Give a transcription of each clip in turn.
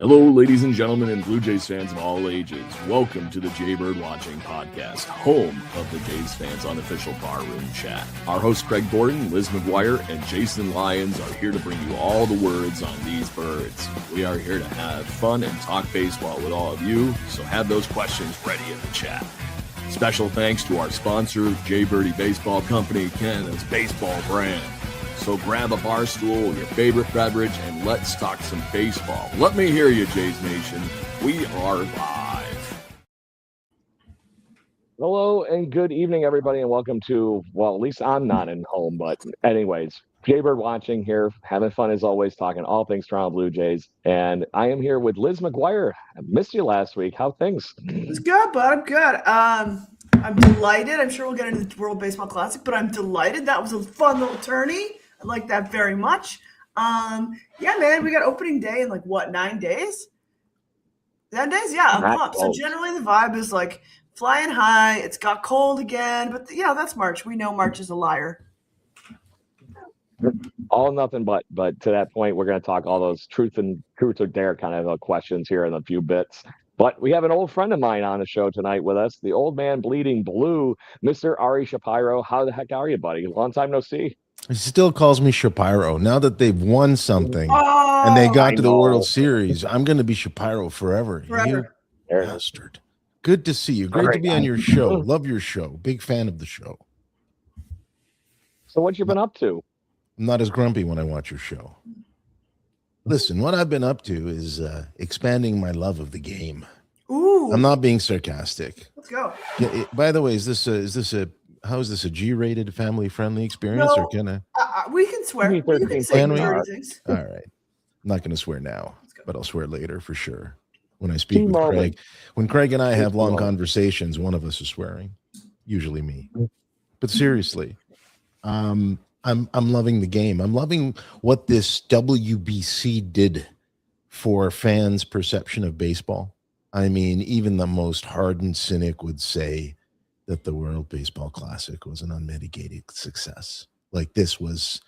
Hello, ladies and gentlemen, and Blue Jays fans of all ages. Welcome to the Jaybird Watching Podcast, home of the Jays fans' unofficial bar room chat. Our hosts Craig Gordon, Liz McGuire, and Jason Lyons are here to bring you all the words on these birds. We are here to have fun and talk baseball with all of you, so have those questions ready in the chat. Special thanks to our sponsor, Jaybirdy Baseball Company, Canada's baseball brand. So grab a bar stool, your favorite beverage, and let's talk some baseball. Let me hear you, Jays Nation. We are live. Hello and good evening, everybody, and welcome to, well, at least I'm not in home, but anyways, Jaybird Watching here, having fun as always, talking all things Toronto Blue Jays. And I am here with Liz McGuire. I missed you last week. How things? It's good, bud. I'm good. I'm delighted. I'm sure we'll get into the World Baseball Classic, but I'm delighted. That was a fun little tourney. I like that very much. Yeah, man, we got opening day in 9 days? 10 days? Yeah, I'm pumped. So generally the vibe is flying high. It's got cold again, but that's March. We know March is a liar. All nothing but to that point, we're going to talk all those truth or dare kind of questions here in a few bits. But we have an old friend of mine on the show tonight with us, the old man bleeding blue, Mr. Ari Shapiro. How the heck are you, buddy? Long time no see. He still calls me Shapiro. Now that they've won something and they got to the World Series, I'm going to be Shapiro forever. You bastard. Good to see you. Great to be on your show. Love your show. Big fan of the show. So what you been up to? I'm not as grumpy when I watch your show. Listen, what I've been up to is expanding my love of the game. Ooh. I'm not being sarcastic. Let's go. By the way, is this a G-rated, family-friendly experience, no, or can I? We can swear. You can say things. All right. I'm not going to swear now, but I'll swear later for sure. When I speak with Craig, when Craig and I have long conversations, one of us is swearing, usually me. But seriously, I'm loving the game. I'm loving what this WBC did for fans' perception of baseball. I mean, even the most hardened cynic would say that the World Baseball Classic was an unmitigated success. This was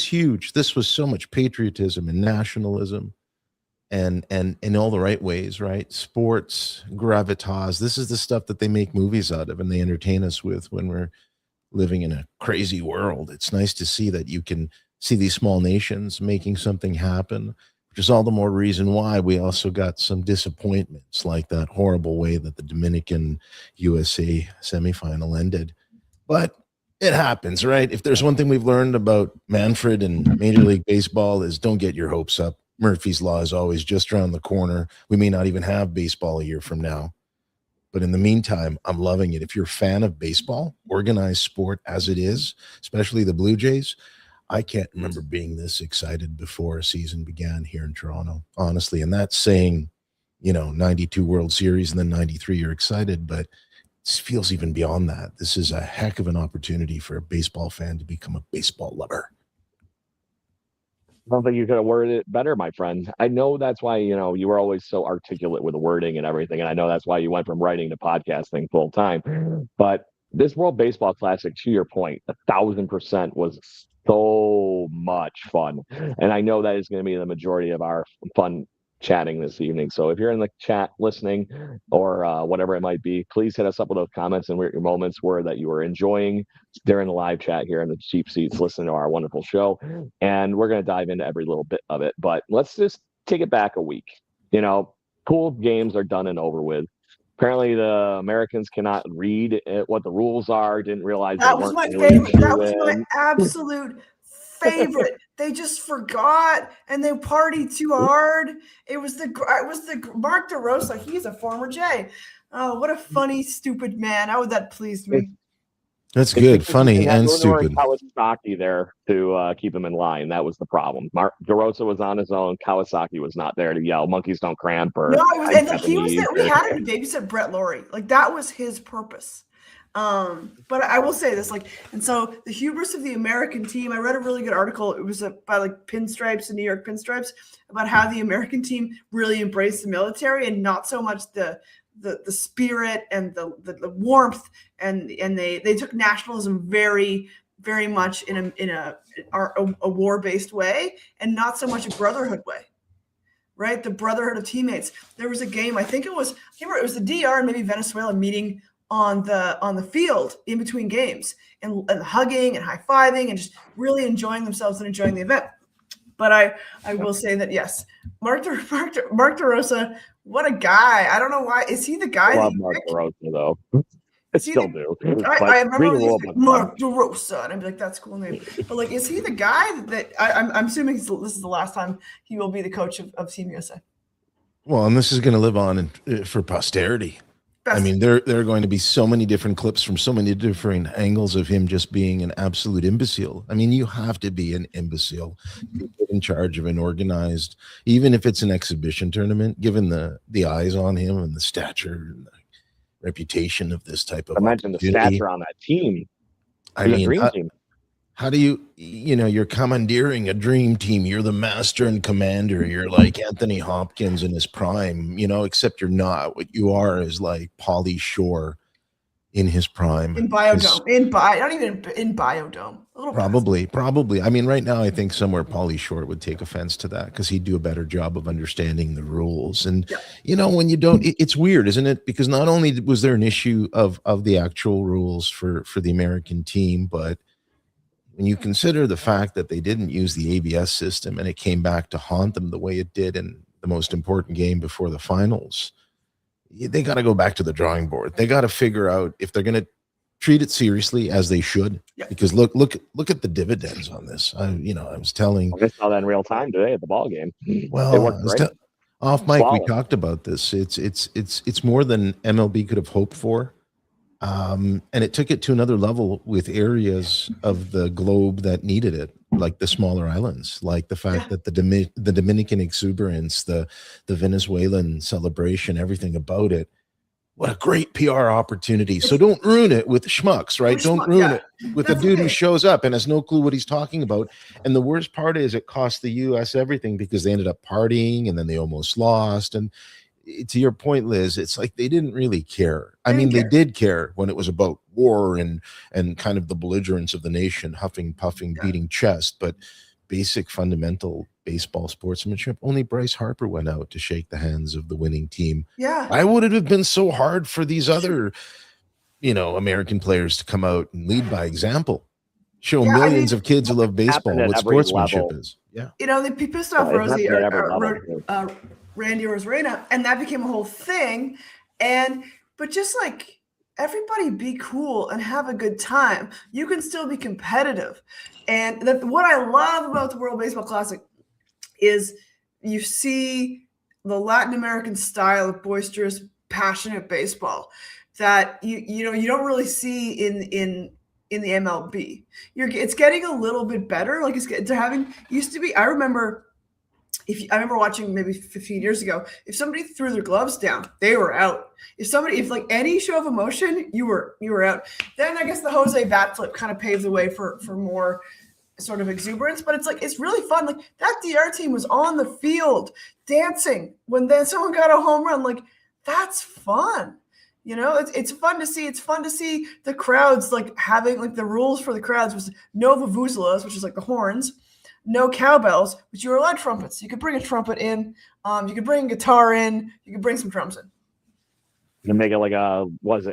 huge. This was so much patriotism and nationalism and in all the right ways, right? Sports, gravitas. This is the stuff that they make movies out of and they entertain us with when we're living in a crazy world. It's nice to see that you can see these small nations making something happen, which is all the more reason why we also got some disappointments, like that horrible way that the Dominican USA semifinal ended. But it happens, right? If there's one thing we've learned about Manfred and Major League Baseball is don't get your hopes up. Murphy's Law is always just around the corner. We may not even have baseball a year from now. But in the meantime, I'm loving it. If you're a fan of baseball, organized sport as it is, especially the Blue Jays, I can't remember being this excited before a season began here in Toronto, honestly. And that's saying, 92 World Series and then 93, you're excited, but it feels even beyond that. This is a heck of an opportunity for a baseball fan to become a baseball lover. I don't think you could have worded it better, my friend. I know that's why, you were always so articulate with the wording and everything. And I know that's why you went from writing to podcasting full time. But this World Baseball Classic, to your point, 1,000% was so much fun. And I know that is going to be the majority of our fun chatting this evening. So if you're in the chat listening or whatever it might be, please hit us up with those comments and what your moments were that you were enjoying during the live chat here in the cheap seats listening to our wonderful show. And we're going to dive into every little bit of it. But let's just take it back a week. Pool games are done and over with. Apparently the Americans cannot read what the rules are. Didn't realize that was my favorite. That was my absolute favorite. They just forgot and they partied too hard. It was the Mark DeRosa. He's a former Jay. Oh, what a funny, stupid man. How would that please me? That's good, funny and stupid. Kawasaki there to keep him in line. That was the problem. Mark DeRosa was on his own. Kawasaki was not there to yell, "Monkeys don't cramp." Or he was there. We had him to babysit Brett Laurie. That was his purpose. But I will say this, and so the hubris of the American team, I read a really good article. It was by Pinstripes and New York Pinstripes about how the American team really embraced the military and not so much the spirit and the warmth and they took nationalism very, very much in a war-based way and not so much a brotherhood way. right? The brotherhood of teammates. There was a game, I can't remember, it was the DR and maybe Venezuela meeting on the field in between games and hugging and high-fiving and just really enjoying themselves and enjoying the event. But I will say that, yes, Mark DeRosa, what a guy. I don't know why. Is he the guy? I love Mark DeRosa, though. I still do. I remember Mark DeRosa, and I'd be like, that's a cool name. But, like, is he the guy that I'm assuming this is the last time he will be the coach of Team USA? Well, and this is going to live on for posterity. I mean, there are going to be so many different clips from so many different angles of him just being an absolute imbecile. I mean, you have to be an imbecile to get in charge of an organized, even if it's an exhibition tournament, given the eyes on him and the stature and the reputation of this type of imagine the stature on that team. I mean, how do you're commandeering a dream team. You're the master and commander. You're like Anthony Hopkins in his prime, except you're not. What you are is like Pauly Shore in his prime. In Biodome. Not even in Biodome. Probably. I mean, right now, I think somewhere Pauly Shore would take offense to that because he'd do a better job of understanding the rules. And, when you don't, it's weird, isn't it? Because not only was there an issue of the actual rules for the American team, but when you consider the fact that they didn't use the ABS system and it came back to haunt them the way it did in the most important game before the finals, they got to go back to the drawing board. They got to figure out if they're going to treat it seriously, as they should. Yeah. Because look at the dividends on this. I was telling. I saw that in real time today at the ball game. Well, off mic, we talked about this. It's more than MLB could have hoped for. And it took it to another level with areas of the globe that needed it, like the smaller islands, like the fact that the Dominican exuberance, the Venezuelan celebration, everything about it. What a great PR opportunity. So don't ruin it with schmucks, right? Don't ruin it with the dude who shows up and has no clue what he's talking about. And the worst part is it cost the U.S. everything because they ended up partying and then they almost lost. And to your point, Liz, it's like they didn't really care. They did care when it was about war and kind of the belligerence of the nation, huffing, puffing, beating chest, but basic fundamental baseball sportsmanship. Only Bryce Harper went out to shake the hands of the winning team. Yeah. Why would it have been so hard for these other, American players to come out and lead by example? Show millions of kids who love baseball what sportsmanship is. Yeah. They pissed off Rosie Randy Rosarena, and that became a whole thing. But just like everybody be cool and have a good time. You can still be competitive. And what I love about the World Baseball Classic is you see the Latin American style of boisterous, passionate baseball that you don't really see in the MLB. It's getting a little bit better. Like used to be. I remember watching maybe 15 years ago, if somebody threw their gloves down, they were out. If like any show of emotion, you were out. Then I guess the Jose bat flip kind of paved the way for more sort of exuberance, but it's really fun. Like that DR team was on the field dancing when then someone got a home run. Like that's fun. It's fun to see. It's fun to see the crowds like having like the rules for the crowds was no vuvuzelas, which is like the horns. No cowbells, but you were allowed trumpets. You could bring a trumpet in. You could bring a guitar in. You could bring some drums in. You can make it like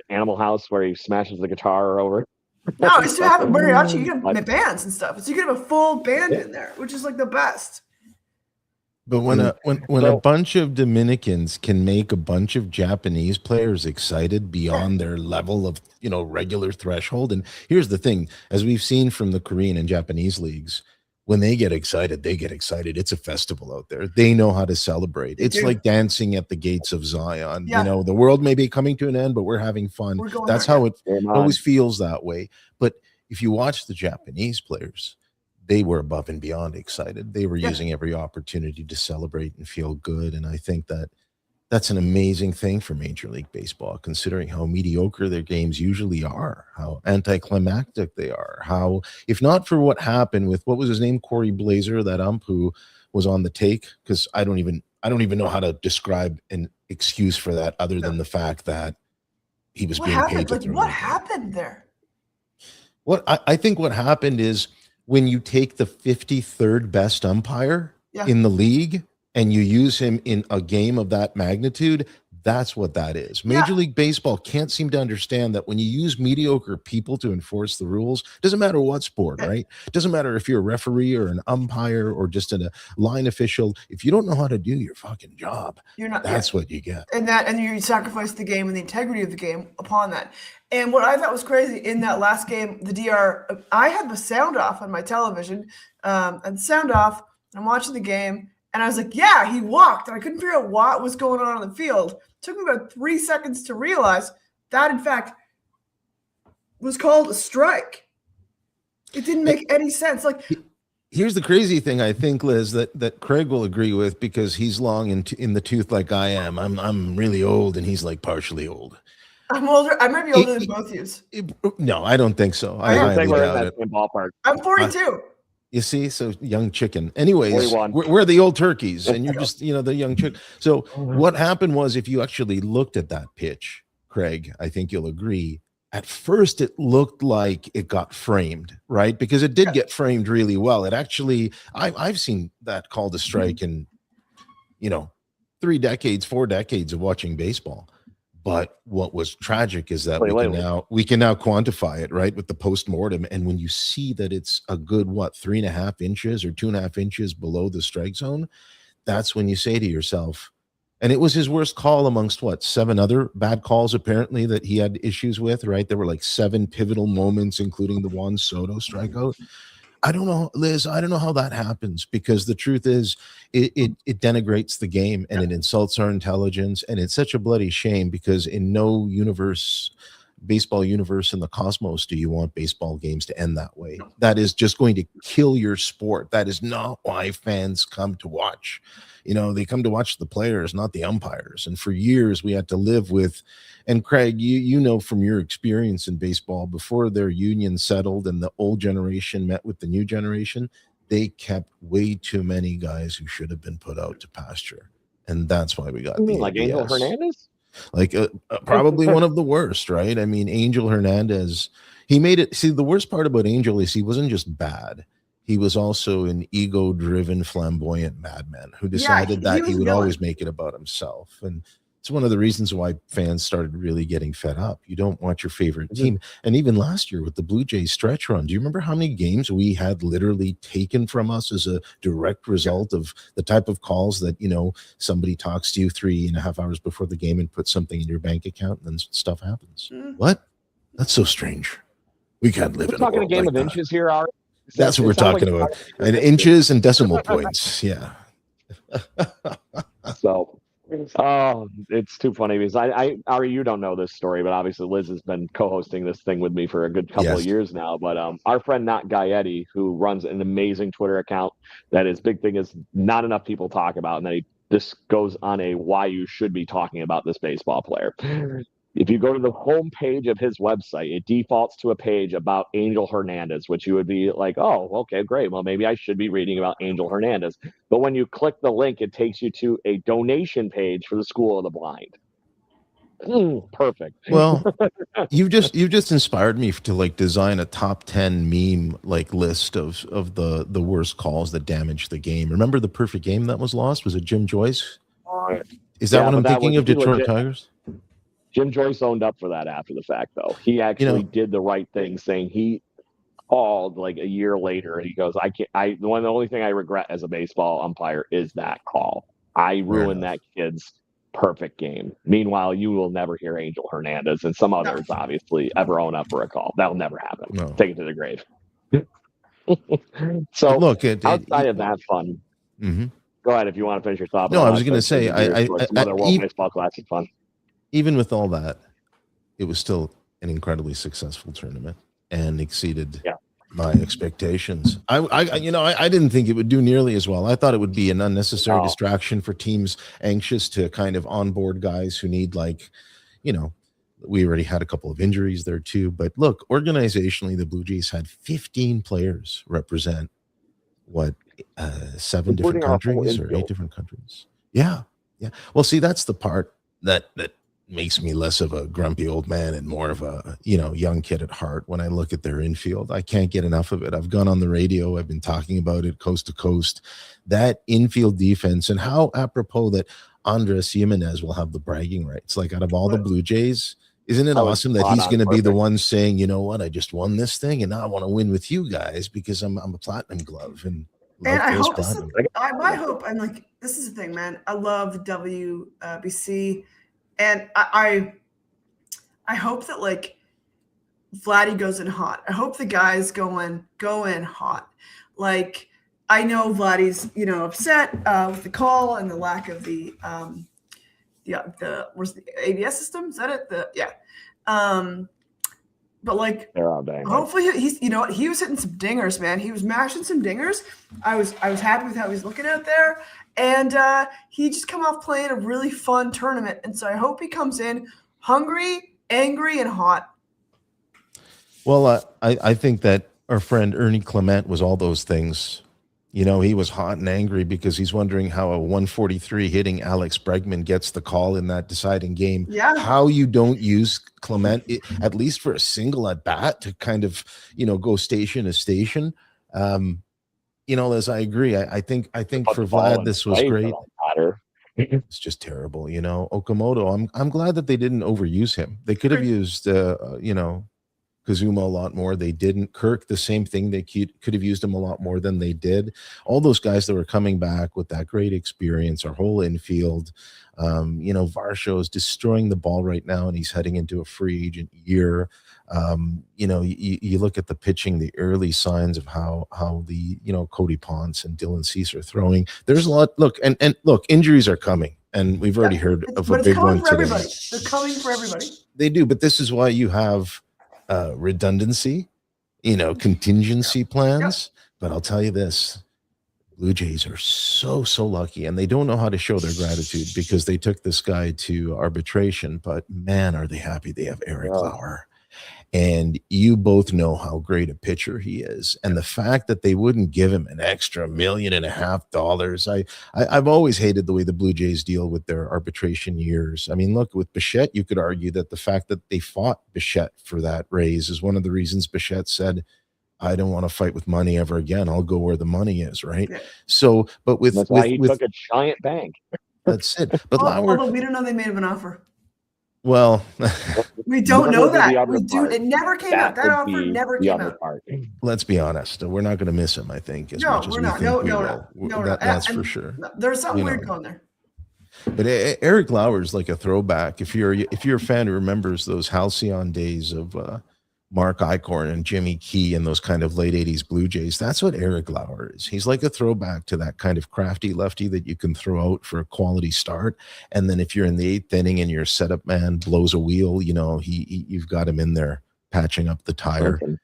Animal House where he smashes the guitar over? No, it's to have mariachi. You can have bands and stuff. So you can have a full band in there, which is like the best. But when a bunch of Dominicans can make a bunch of Japanese players excited beyond their level of regular threshold, and here's the thing, as we've seen from the Korean and Japanese leagues. When they get excited, they get excited. It's a festival out there. They know how to celebrate. It's like dancing at the gates of Zion. Yeah. The world may be coming to an end, but we're having fun. That's how it always feels that way. But if you watch the Japanese players, they were above and beyond excited. They were using every opportunity to celebrate and feel good. And I think that's an amazing thing for Major League Baseball, considering how mediocre their games usually are, how anticlimactic they are, how, if not for what happened with, what was his name, Corey Blazer, that ump who was on the take, because I don't even know how to describe an excuse for that other than the fact that he was being paid. What happened there? What I think what happened is when you take the 53rd best umpire in the league, and you use him in a game of that magnitude, that's what that is. Major League Baseball can't seem to understand that when you use mediocre people to enforce the rules, doesn't matter what sport, right? Doesn't matter if you're a referee or an umpire or just a line official. If you don't know how to do your fucking job, that's what you get. And you sacrifice the game and the integrity of the game upon that. And what I thought was crazy in that last game, the DR, I had the sound off on my television, and sound off. I'm watching the game, and I was like, yeah, he walked. And I couldn't figure out what was going on the field. It took me about 3 seconds to realize that, in fact, was called a strike. It didn't make any sense. Like, here's the crazy thing, I think, Liz, that Craig will agree with, because he's long in the tooth like I am. I'm really old, and he's like partially old. I'm older. I might be older than both of you. No, I don't think so. I think we're in that same ballpark. I'm 42. You see, so young chicken. Anyways, we're the old turkeys, and you're just, the young chick. So what happened was, if you actually looked at that pitch, Craig, I think you'll agree, at first it looked like it got framed, right? Because it did get framed really well. It actually, I've seen that called a strike in, 4 decades of watching baseball. But what was tragic is that we can now quantify it, right, with the postmortem. And when you see that it's a good 3.5 inches or 2.5 inches below the strike zone, that's when you say to yourself, and it was his worst call amongst 7 other bad calls apparently that he had issues with, right? There were like 7 pivotal moments, including the Juan Soto strikeout. I don't know, Liz. I don't know how that happens, because the truth is it denigrates the game, and it insults our intelligence. And it's such a bloody shame, because in no baseball universe in the cosmos do you want baseball games to end that way. That is just going to kill your sport. That is not why fans come to watch. They come to watch the players, not the umpires. And for years we had to live with, and Craig, you know from your experience in baseball, before their union settled and the old generation met with the new generation, they kept way too many guys who should have been put out to pasture. And that's why we got like Angel Hernandez? Like probably one of the worst, right? I mean, Angel Hernandez, he made it. See, the worst part about Angel is he wasn't just bad. He was also an ego-driven, flamboyant madman who decided that he would always make it about himself. And it's one of the reasons why fans started really getting fed up. You don't want your favorite team. And even last year with the Blue Jays stretch run, do you remember how many games we had literally taken from us as a direct result of the type of calls that, somebody talks to you 3.5 hours before the game and puts something in your bank account, and then stuff happens? What? That's so strange. We can't live in a world talking a game like of inches here, Ari. That's what we're talking about. And inches and decimal points. Yeah. So, it's too funny, because Ari, you don't know this story, but obviously Liz has been co-hosting this thing with me for a good couple of years now. But our friend Nat Gaetti, who runs an amazing Twitter account that his big thing is not enough people talk about, and then he just goes on a why you should be talking about this baseball player. If you go to the home page of his website, it defaults to a page about Angel Hernandez, which you would be like, oh, okay, great. Well, maybe I should be reading about Angel Hernandez. But when you click the link, it takes you to a donation page for the School of the Blind. Perfect. Well, you've just inspired me to design a top 10 meme list of the worst calls that damaged the game. Remember the perfect game that was lost? Was it Jim Joyce? Is that what I'm thinking of? Detroit Tigers? Jim Joyce owned up for that after the fact, though. He actually did the right thing, saying he called a year later. He goes, the only thing I regret as a baseball umpire is that call. I ruined that kid's perfect game. Meanwhile, you will never hear Angel Hernandez and some others, obviously, ever own up for a call. That'll never happen. No. Take it to the grave. So, look, outside of that fun, go ahead if you want to finish your thought. No, I was going to say, other World Baseball Classic fun. Even with all that, it was still an incredibly successful tournament and exceeded my expectations. I didn't think it would do nearly as well. I thought it would be an unnecessary distraction for teams anxious to kind of onboard guys who need we already had a couple of injuries there too. But look, organizationally, the Blue Jays had 15 players represent 7 different countries or 8 different countries. Yeah. Well, see, that's the part that makes me less of a grumpy old man and more of a, young kid at heart when I look at their infield. I can't get enough of it. I've gone on the radio. I've been talking about it coast to coast. That infield defense, and how apropos that Andres Jimenez will have the bragging rights. Like, out of all the Blue Jays, isn't it awesome that he's going to be the one saying, you know what, I just won this thing and now I want to win with you guys because I'm a platinum glove. And I hope my hope, and like, this is the thing, man. I love the WBC, and I hope that like Vladdy goes in hot. I hope the guys go in hot. Like, I know Vladdy's upset with the call and the lack of the where's the ABS system? Is that it? But like, hopefully he's he was hitting some dingers, man. He was mashing some dingers. I was happy with how he's looking out there, and he just come off playing a really fun tournament. And so I hope he comes in hungry, angry, and hot. Well, I think that our friend Ernie Clement was all those things. He was hot and angry because he's wondering how a 143 hitting Alex Bregman gets the call in that deciding game. Yeah. How you don't use Clement, at least for a single at bat, to kind of, go station to station. Liz, I agree. I think for Vlad, this was great. It's just terrible. Okamoto, I'm glad that they didn't overuse him. They could have used, Kazuma a lot more. They didn't. Kirk, the same thing. They could have used him a lot more than they did. All those guys that were coming back with that great experience, our whole infield. Varsho is destroying the ball right now, and he's heading into a free agent year. You look at the pitching, the early signs of how the Cody Ponce and Dylan Cease are throwing. There's a lot. Look, and look, injuries are coming, and we've already heard of a big one today. They're coming for everybody. They do, but this is why you have redundancy, contingency plans. But I'll tell you this, Blue Jays are so lucky, and they don't know how to show their gratitude because they took this guy to arbitration, but man, are they happy they have Eric Lauer. And you both know how great a pitcher he is. And the fact that they wouldn't give him an extra $1.5 million. I've always hated the way the Blue Jays deal with their arbitration years. I mean, look, with Bichette, you could argue that the fact that they fought Bichette for that raise is one of the reasons Bichette said, I don't want to fight with money ever again. I'll go where the money is, right? Yeah. So, but that's why he took a giant bank. That's it. But although we don't know they made him an offer. Well, we don't know that. We do. It never came out. That offer never came out. Let's be honest. We're not going to miss him, I think, as much as we think we will. That's for sure. There's something weird going there. But Eric Lauer is like a throwback. If you're a fan who remembers those halcyon days of Mark Eichhorn and Jimmy Key and those kind of late 80s Blue Jays, that's what Eric Lauer is. He's like a throwback to that kind of crafty lefty that you can throw out for a quality start. And then if you're in the 8th inning and your setup man blows a wheel, you've got him in there patching up the tire. Okay.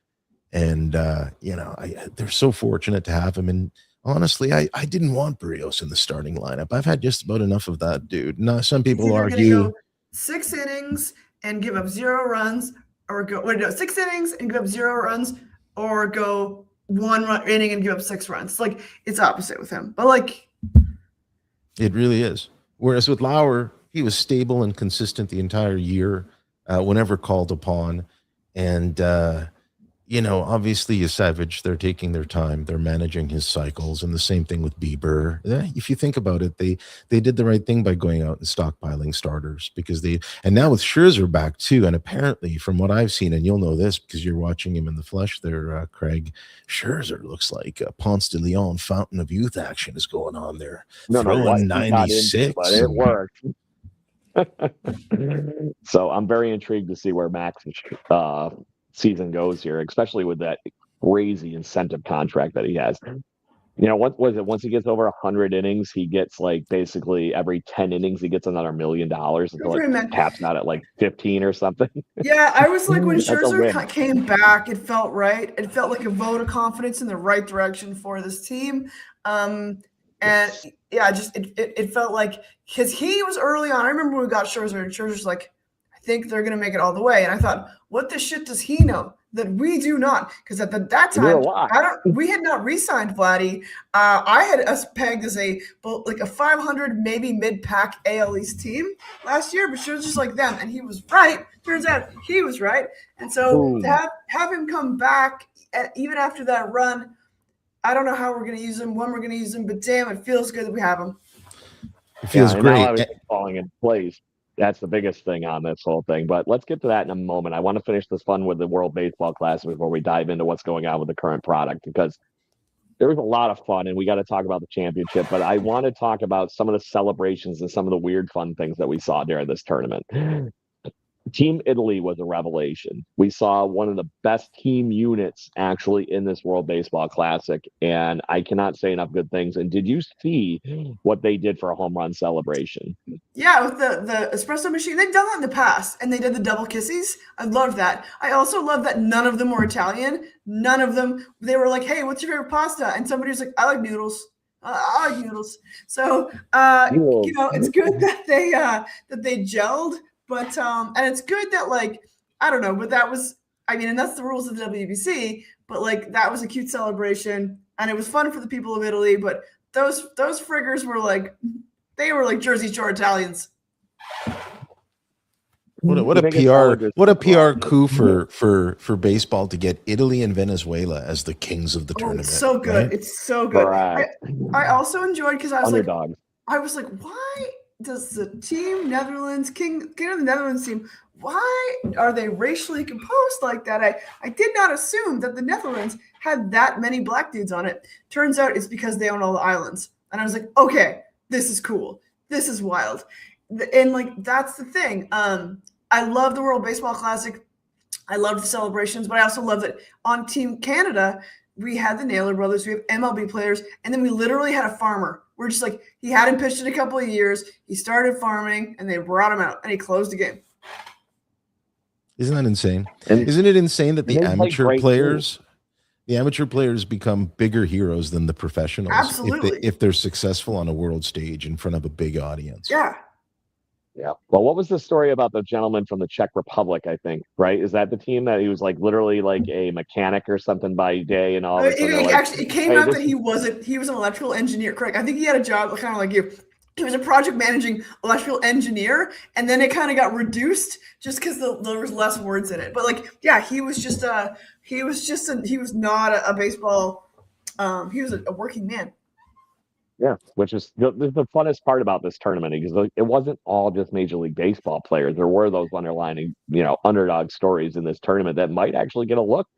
And, they're so fortunate to have him. And honestly, I didn't want Barrios in the starting lineup. I've had just about enough of that dude. Now, some people argue go 6 innings and give up 0 runs, or go 6 innings and give up 0 runs, or go 1 inning and give up 6 runs. Like, it's opposite with him. But like, it really is. Whereas with Lauer, he was stable and consistent the entire year, whenever called upon. And obviously Savage, they're taking their time. They're managing his cycles, and the same thing with Bieber. If you think about it, they did the right thing by going out and stockpiling starters and now with Scherzer back too. And apparently from what I've seen, and you'll know this because you're watching him in the flesh there, Craig, Scherzer looks like a Ponce de Leon fountain of youth action is going on there. Throwing 96. But it worked. So I'm very intrigued to see where Max's season goes here, especially with that crazy incentive contract that he has. What was it? Once he gets over 100 innings, he gets like basically every 10 innings he gets another $1 million until it taps out at like 15 or something. Yeah, I was like, when Scherzer came back, it felt right. It felt like a vote of confidence in the right direction for this team. And yeah, just it felt like, because he was early on. I remember when we got Scherzer, and Scherzer's like, I think they're going to make it all the way. And I thought, what the shit does he know that we do not? Because at that time, we had not re-signed Vladdy. I had us pegged as a 500 maybe mid-pack AL East team last year, but she was just like them, and he was right. Turns out he was right, and so to have him come back even after that run, I don't know how we're going to use him, when we're going to use him, but damn, it feels good that we have him. It feels great. Now everything's falling in place. That's the biggest thing on this whole thing. But let's get to that in a moment. I want to finish this fun with the World Baseball Classic before we dive into what's going on with the current product, because there was a lot of fun, and we got to talk about the championship. But I want to talk about some of the celebrations and some of the weird fun things that we saw during this tournament. Team Italy was a revelation. We saw one of the best team units actually in this World Baseball Classic, and I cannot say enough good things. And did you see what they did for a home run celebration? Yeah, with the espresso machine. They've done that in the past, and they did the double kissies. I love that. I also love that none of them were Italian. None of them. They were like, hey, what's your favorite pasta? And somebody was like, I like noodles. I like noodles. So, it's good that they gelled. But and it's good that, like, I don't know, but that was, I mean, and that's the rules of the WBC, but like that was a cute celebration and it was fun for the people of Italy. But those friggers were like, they were like Jersey Shore Italians. What a PR coup for baseball to get Italy and Venezuela as the kings of the tournament. It's so good. Right? It's so good. Right. I also enjoyed because I was underdogs. I was like, why does the team Netherlands, King of the Netherlands team, why are they racially composed like that? I did not assume that the Netherlands had that many black dudes on it. Turns out it's because they own all the islands. And I was like, okay, this is cool. This is wild. And like, that's the thing. I love the World Baseball Classic. I love the celebrations, but I also love that on Team Canada, we had the Naylor brothers, we have MLB players, and then we literally had a farmer. We're just like, he hadn't pitched in a couple of years. He started farming, and they brought him out, and he closed the game. Isn't that insane? Isn't it insane that the amateur players become bigger heroes than the professionals? Absolutely. If they're successful on a world stage in front of a big audience. Yeah. Yeah. Well, what was the story about the gentleman from the Czech Republic, I think, right? Is that the team that he was like literally like a mechanic or something by day and all? It came out that he was an electrical engineer, Craig. I think he had a job kind of like you. He was a project managing electrical engineer, and then it kind of got reduced just because there was less words in it. But like, yeah, he was not a baseball. He was a working man. Yeah, which is the funnest part about this tournament, because it wasn't all just Major League Baseball players. There were those underlining, underdog stories in this tournament that might actually get a look.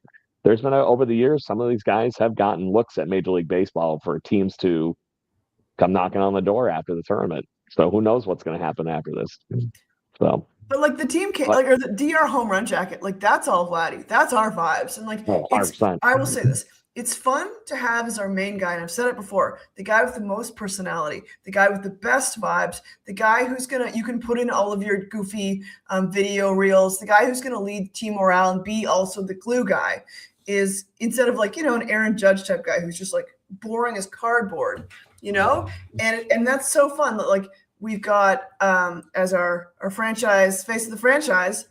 There's been over the years, some of these guys have gotten looks at Major League Baseball for teams to come knocking on the door after the tournament. So who knows what's going to happen after this? So, but like the team or the DR home run jacket, like that's all Vladdy. That's our vibes, and like I will say this. It's fun to have as our main guy, and I've said it before, the guy with the most personality, the guy with the best vibes, the guy who's you can put in all of your goofy video reels, the guy who's going to lead team morale and be also the glue guy, is instead of like, an Aaron Judge type guy who's just like boring as cardboard, and that's so fun that like we've got as our franchise, face of the franchise,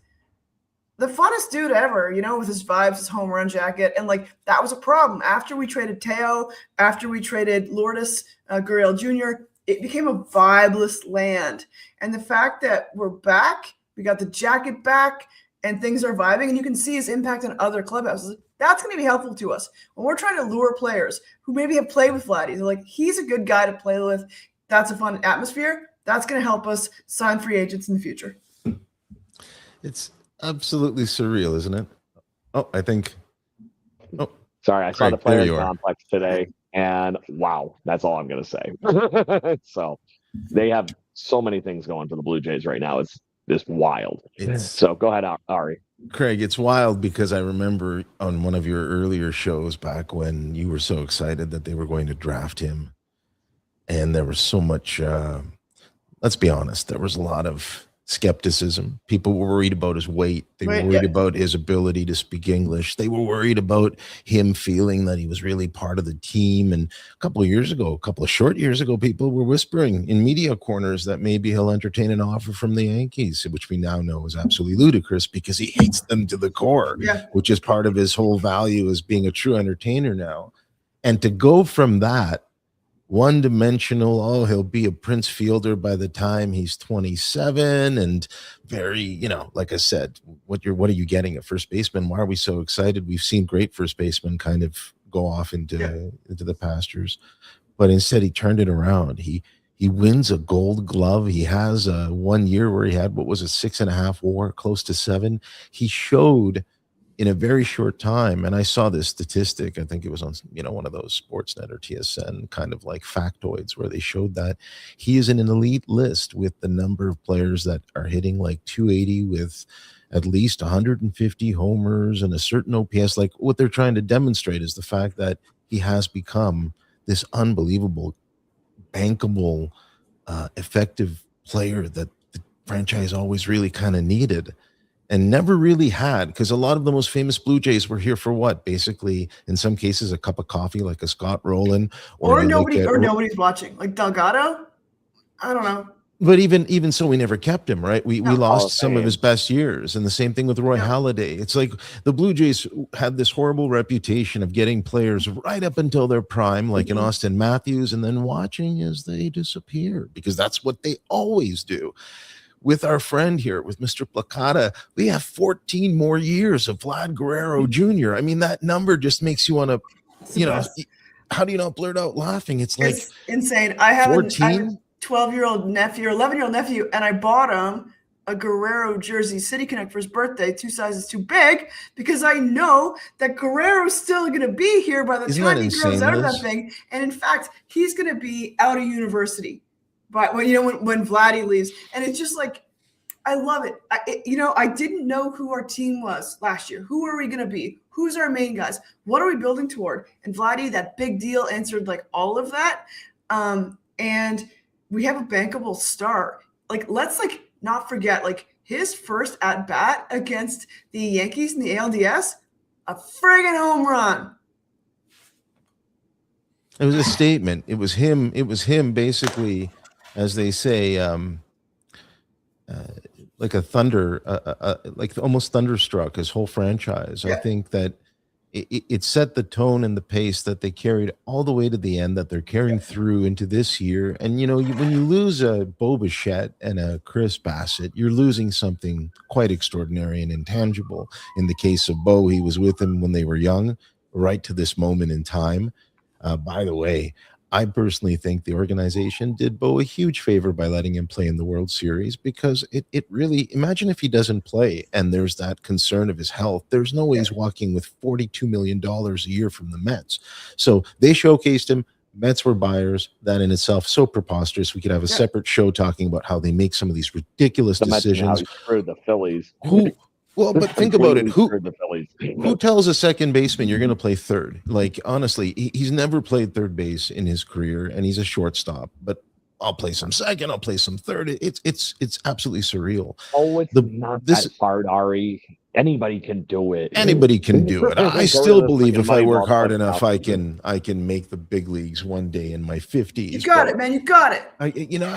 the funnest dude ever, with his vibes, his home run jacket. And like, that was a problem. After we traded Teo, after we traded Lourdes Gurriel Jr., it became a vibeless land. And the fact that we're back, we got the jacket back, and things are vibing, and you can see his impact on other clubhouses. That's going to be helpful to us. When we're trying to lure players who maybe have played with Vladdy, they're like, he's a good guy to play with. That's a fun atmosphere. That's going to help us sign free agents in the future. It's absolutely surreal, isn't it? Sorry, I saw the Players Complex today, and wow, that's all I'm going to say. So they have so many things going for the Blue Jays right now. It's just wild. So go ahead, Ari. Craig, it's wild because I remember on one of your earlier shows back when you were so excited that they were going to draft him, and there was so much, let's be honest, there was a lot of skepticism. People were worried about his weight. They were worried about his ability to speak English. They were worried about him feeling that he was really part of the team. And a couple of short years ago, people were whispering in media corners that maybe he'll entertain an offer from the Yankees, which we now know is absolutely ludicrous because he hates them to the core, which is part of his whole value as being a true entertainer now. And to go from that one-dimensional, he'll be a Prince Fielder by the time he's 27, and very, like I said, what are you getting at first baseman? Why are we so excited? We've seen great first basemen kind of go off into the pastures, but instead he turned it around. He wins a Gold Glove. He has 1 year where he had 6.5 WAR, close to 7. He showed in a very short time, and I saw this statistic, I think it was on one of those Sportsnet or TSN kind of like factoids where they showed that he is in an elite list with the number of players that are hitting like 280 with at least 150 homers and a certain OPS. Like what they're trying to demonstrate is the fact that he has become this unbelievable, bankable, effective player that the franchise always really kind of needed. And never really had, because a lot of the most famous Blue Jays were here for what? Basically, in some cases, a cup of coffee, like a Scott Rowland, or nobody's watching, like Delgado. I don't know. But even so, we never kept him, right? We lost some of his best years, and the same thing with Roy Halladay. It's like the Blue Jays had this horrible reputation of getting players right up until their prime, like in Austin Matthews, and then watching as they disappear, because that's what they always do. With our friend here, with Mr. Placata, we have 14 more years of Vlad Guerrero Jr. I mean, that number just makes you want to, how do you not blurt out laughing? It's insane. I have a 12-year-old nephew or 11-year-old nephew, and I bought him a Guerrero jersey, City Connect, for his birthday, 2 sizes too big, because I know that Guerrero's still going to be here by the time he grows out of that thing. And in fact, he's going to be out of university. But when Vladdy leaves, and it's just like, I love it. I didn't know who our team was last year. Who are we going to be? Who's our main guys? What are we building toward? And Vladdy, that big deal, answered like all of that. And we have a bankable star. Like, let's not forget, his first at bat against the Yankees in the ALDS, a friggin' home run. It was a statement. It was him basically, as they say, like a thunder, like almost thunderstruck his whole franchise. I think that it set the tone and the pace that they carried all the way to the end, that they're carrying through into this year. And, when you lose a Bo Bichette and a Chris Bassett, you're losing something quite extraordinary and intangible. In the case of Bo, he was with him when they were young, right to this moment in time. By the way, I personally think the organization did Bo a huge favor by letting him play in the World Series, because it really, imagine if he doesn't play and there's that concern of his health. There's no way he's walking with $42 million a year from the Mets. So they showcased him. Mets were buyers. That in itself, so preposterous. We could have a separate show talking about how they make some of these ridiculous decisions. Screw the Phillies. Well, but think about it. Who tells a second baseman you're going to play third? Like, honestly, he's never played third base in his career, and he's a shortstop. But I'll play some second. I'll play some third. It's absolutely surreal. Oh, it's not that hard, Ari. Anybody can do it. Anybody can do it. I still believe if I work hard enough, I can make the big leagues one day in my 50s. You got it, man. You got it. I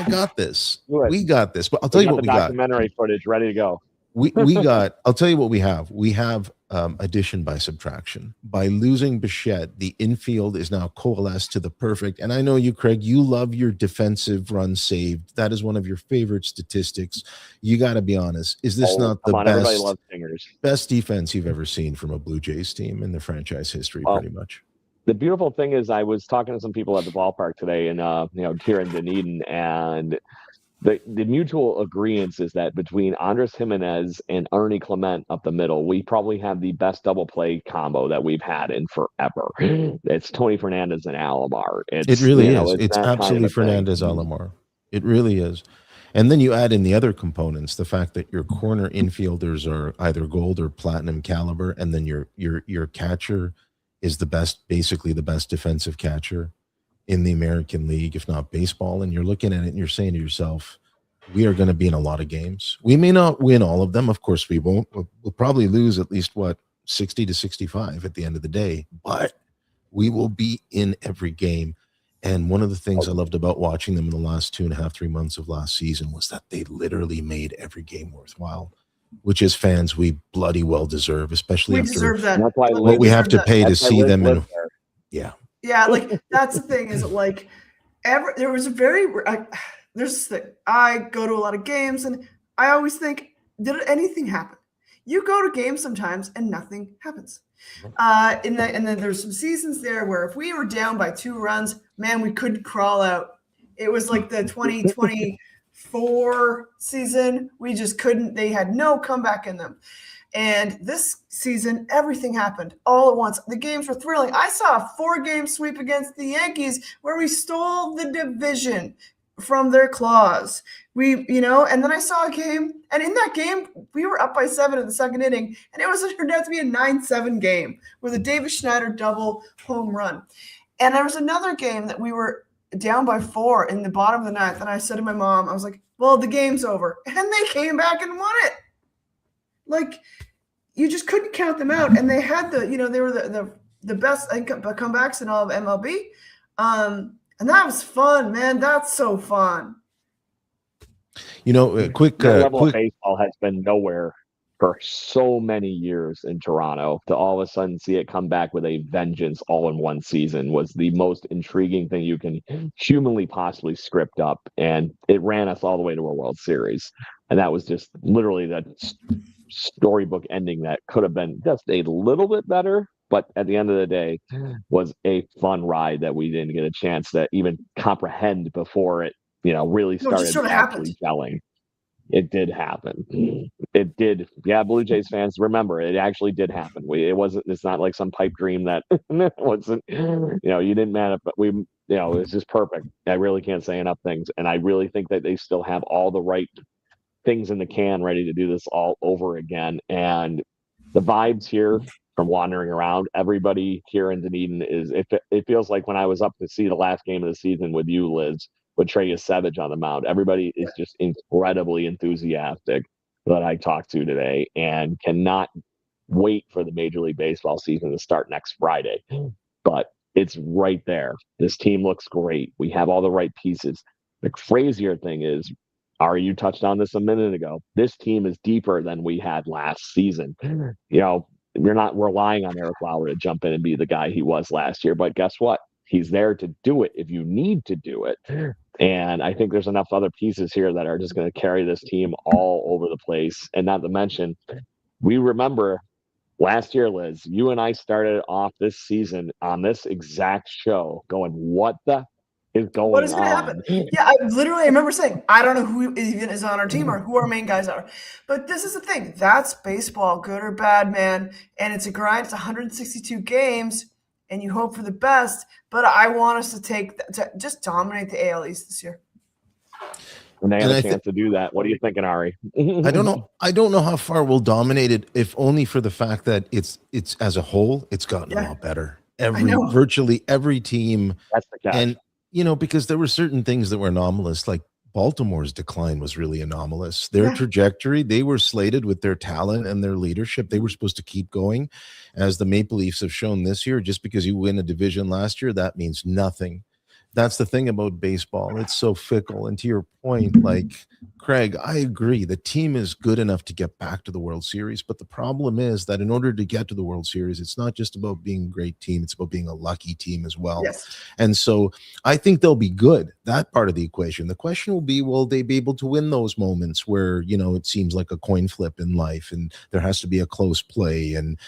got this. We got this. But I'll tell you what we got. Documentary footage ready to go. I'll tell you what we have. We have addition by subtraction. By losing Bichette, the infield is now coalesced to the perfect. And I know you, Craig, you love your defensive run saved. That is one of your favorite statistics. You got to be honest. Is this not the best defense you've ever seen from a Blue Jays team in the franchise history, pretty much? The beautiful thing is, I was talking to some people at the ballpark today, and here in Dunedin, and the mutual agreement is that between Andres Jimenez and Ernie Clement up the middle, we probably have the best double play combo that we've had in forever. It's Tony Fernandez and Alomar. It really is. It's absolutely Fernandez Alomar. It really is. And then you add in the other components, the fact that your corner infielders are either gold or platinum caliber, and then your catcher is basically the best defensive catcher in the American League, if not baseball. And you're looking at it and you're saying to yourself, we are going to be in a lot of games. We may not win all of them. Of course, we won't. We'll probably lose at least 60 to 65 at the end of the day, but we will be in every game. And one of the things I loved about watching them in the last 2.5, 3 months of last season was that they literally made every game worthwhile, which as fans, we bloody well deserve, especially we deserve that. That's why what we have to pay to see them. And yeah, like that's the thing is like there was a very there's this thing. I go to a lot of games and I always think, did anything happen? You go to games sometimes and nothing happens. And then there's some seasons there where if we were down by 2 runs, man, we couldn't crawl out. It was like the 2024 season. We just couldn't. They had no comeback in them. And this season, everything happened all at once. The games were thrilling. I saw a 4-game sweep against the Yankees where we stole the division from their claws. And then I saw a game, and in that game, we were up by 7 in the second inning, and it turned out to be a 9-7 game with a Davis Schneider double home run. And there was another game that we were down by 4 in the bottom of the 9th, and I said to my mom, I was like, well, the game's over. And they came back and won it. Like, you just couldn't count them out. And they had they were the best comebacks in all of MLB. And that was fun, man. That's so fun. Quick level of baseball has been nowhere for so many years in Toronto. To all of a sudden see it come back with a vengeance all in one season was the most intriguing thing you can humanly possibly script up. And it ran us all the way to a World Series. And that was just literally that storybook ending that could have been just a little bit better. But at the end of the day, was a fun ride that we didn't get a chance to even comprehend before it, really started actually gelling. It did happen. It did. Yeah, Blue Jays fans, remember, it actually did happen. It's not like some pipe dream that it wasn't, you didn't man it, but it's just perfect. I really can't say enough things. And I really think that they still have all the right things in the can ready to do this all over again. And the vibes here from wandering around, everybody here in Dunedin it feels like when I was up to see the last game of the season with you, Liz, with Trey Savage on the mound. Everybody is just incredibly enthusiastic that I talked to today and cannot wait for the Major League Baseball season to start next Friday. But it's right there. This team looks great. We have all the right pieces. The crazier thing is, Ari, you touched on this a minute ago. This team is deeper than we had last season. You're not relying on Eric Lauer to jump in and be the guy he was last year. But guess what? He's there to do it if you need to do it. And I think there's enough other pieces here that are just going to carry this team all over the place. And not to mention, we remember last year, Liz, you and I started off this season on this exact show going, what the is going on? What is going to happen? Yeah, I remember saying, I don't know who even is on our team or who our main guys are. But this is the thing. That's baseball, good or bad, man. And it's a grind. It's 162 games. And you hope for the best, but I want us to just dominate the AL East this year. And they have a chance to do that. What are you thinking, Ari? I don't know. I don't know how far we'll dominate it, if only for the fact that it's as a whole, it's gotten a lot better. Virtually every team. That's the catch. And because there were certain things that were anomalous, like Baltimore's decline was really anomalous. Their trajectory, they were slated with their talent and their leadership. They were supposed to keep going, as the Maple Leafs have shown this year. Just because you win a division last year, that means nothing. That's the thing about baseball. It's so fickle. And to your point, like Craig, I agree. The team is good enough to get back to the World Series. But the problem is that in order to get to the World Series, it's not just about being a great team. It's about being a lucky team as well. Yes. And so I think they'll be good. That part of the equation. The question will be, will they be able to win those moments where, it seems like a coin flip in life and there has to be a close play and,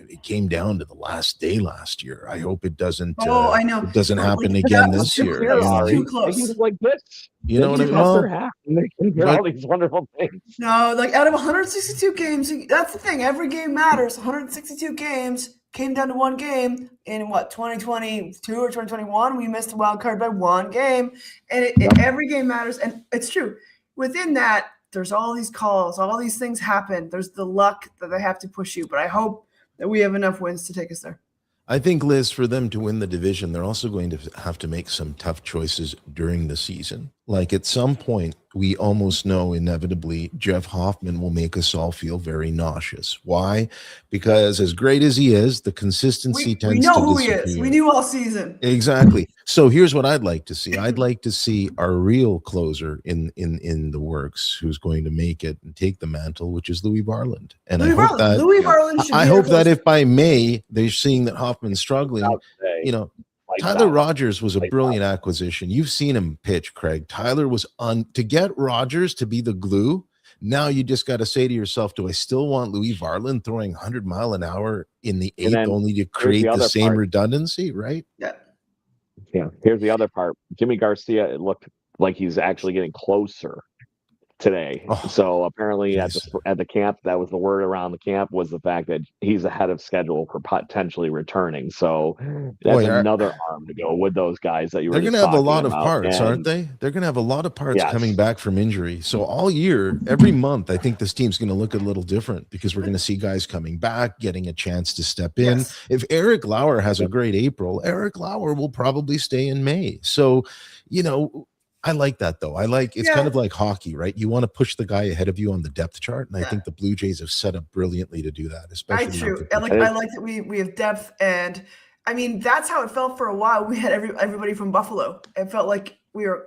it came down to the last day last year. I hope it doesn't. I know it doesn't happen again this year. Too close. Like this. You know what I mean? They can do all these wonderful things. No, like out of 162 games, that's the thing. Every game matters. 162 games came down to one game in 2022 or 2021. We missed the wild card by one game, and every game matters. And it's true. Within that, there's all these calls, all these things happen. There's the luck that they have to push you. But I hope that we have enough wins to take us there. I think, Liz, for them to win the division, they're also going to have to make some tough choices during the season. Like at some point, we almost know inevitably Jeff Hoffman will make us all feel very nauseous. Why? Because as great as he is, the consistency tends to disappear. We know who he is. We knew all season. Exactly. So here's what I'd like to see. I'd like to see our real closer in the works who's going to make it and take the mantle, which is Louis Barland. And Louis Barland should I hope that if by May they're seeing that Hoffman's struggling, Tyler Rogers was a brilliant acquisition. You've seen him pitch, Craig. Tyler was to get Rogers to be the glue. Now you just got to say to yourself, do I still want Louis Varland throwing 100-mile-an-hour in the eighth only to create the same redundancy, right? Yeah. Yeah. Here's the other part. Jimmy Garcia, it looked like he's actually getting closer today. So apparently at the camp, that was the word around the camp, was the fact that he's ahead of schedule for potentially returning. So that's another arm to go with those guys that you were. They're going to have a lot of parts, aren't they? They're going to have a lot of parts coming back from injury. So all year, every month, I think this team's going to look a little different because we're going to see guys coming back, getting a chance to step in. Yes. If Eric Lauer has a great April, Eric Lauer will probably stay in May. So, I like that, though. It's kind of like hockey, right? You want to push the guy ahead of you on the depth chart, and I think the Blue Jays have set up brilliantly to do that. Especially, I like that we have depth, and I mean that's how it felt for a while. We had everybody from Buffalo. It felt like we were,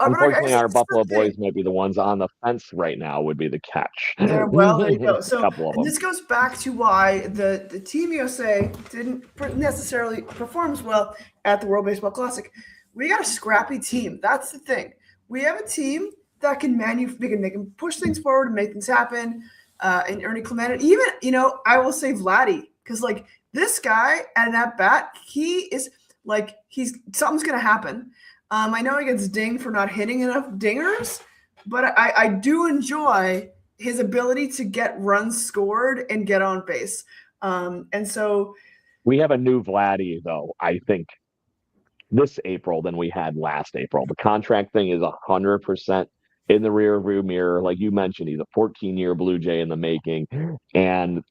Unfortunately, our Buffalo boys might be the ones on the fence right now. Would be the catch. Yeah, well, there you go. So this goes back to why the Team USA didn't necessarily perform as well at the World Baseball Classic. We got a scrappy team. That's the thing. We have a team that can they can push things forward and make things happen. And Ernie Clement, even I will say Vladdy, because like this guy at that bat, he is like something's gonna happen. I know he gets dinged for not hitting enough dingers, but I do enjoy his ability to get runs scored and get on base. And so we have a new Vladdy, though, I think, this April than we had last April. The contract thing is 100% in the rear view mirror. Like you mentioned, he's a 14-year Blue Jay in the making. And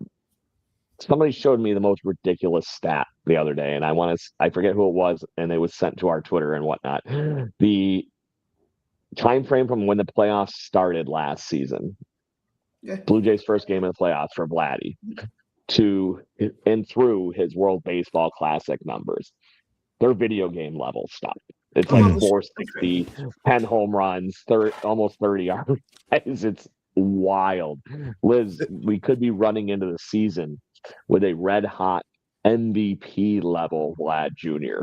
somebody showed me the most ridiculous stat the other day, and I forget who it was, and it was sent to our Twitter and whatnot. The time frame from when the playoffs started last season, Blue Jays' first game in the playoffs for Vladdy, through his World Baseball Classic numbers, they're video game level stuff. It's like 460, 10 home runs, almost 30 RBIs. It's wild. Liz, we could be running into the season with a red hot MVP level Vlad Jr.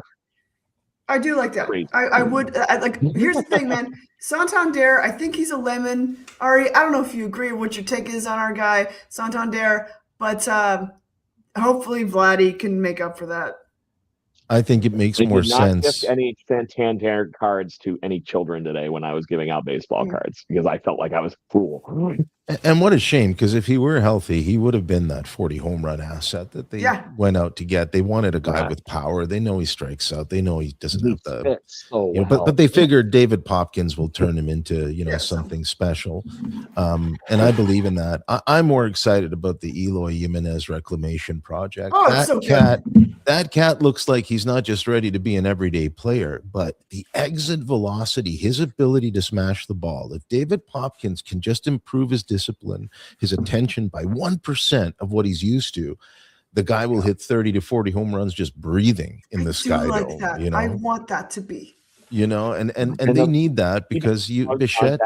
I do like that. I would like. Here's the thing, man. Santander, I think he's a lemon. Ari, I don't know if you agree with what your take is on our guy Santander, but hopefully Vladdy can make up for that. I think it makes more sense. Not gift any Santander cards to any children today when I was giving out baseball cards because I felt like I was a fool. And what a shame, because if he were healthy, he would have been that 40 home run asset that they went out to get. They wanted a guy with power. They know he strikes out. They know he doesn't have the. But they figured David Popkins will turn him into something special, and I believe in that. I'm more excited about the Eloy Jimenez reclamation project. Oh, that cat looks like he's not just ready to be an everyday player, but the exit velocity, his ability to smash the ball. If David Popkins can just improve his discipline, his attention by 1% of what he's used to, the guy will hit 30 to 40 home runs just breathing in the sky. I want that to be. And they need that because Bichette,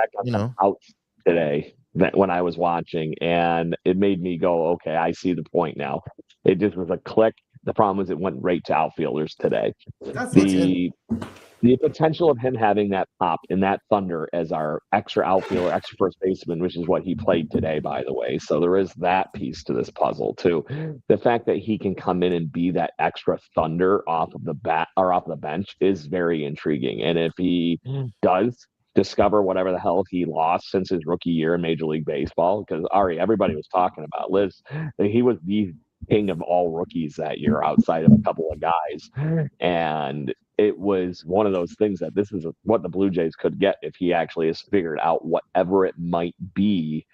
out today that when I was watching, and it made me go, okay, I see the point now. It just was a click. The problem is it went right to outfielders today. The potential of him having that pop and that thunder as our extra outfielder, extra first baseman, which is what he played today, by the way. So there is that piece to this puzzle too. The fact that he can come in and be that extra thunder off of the bat or off the bench is very intriguing. And if he does discover whatever the hell he lost since his rookie year in Major League Baseball, because Ari, everybody was talking about Liz, he was the king of all rookies that year outside of a couple of guys. And it was one of those things that this is what the Blue Jays could get if he actually has figured out whatever it might be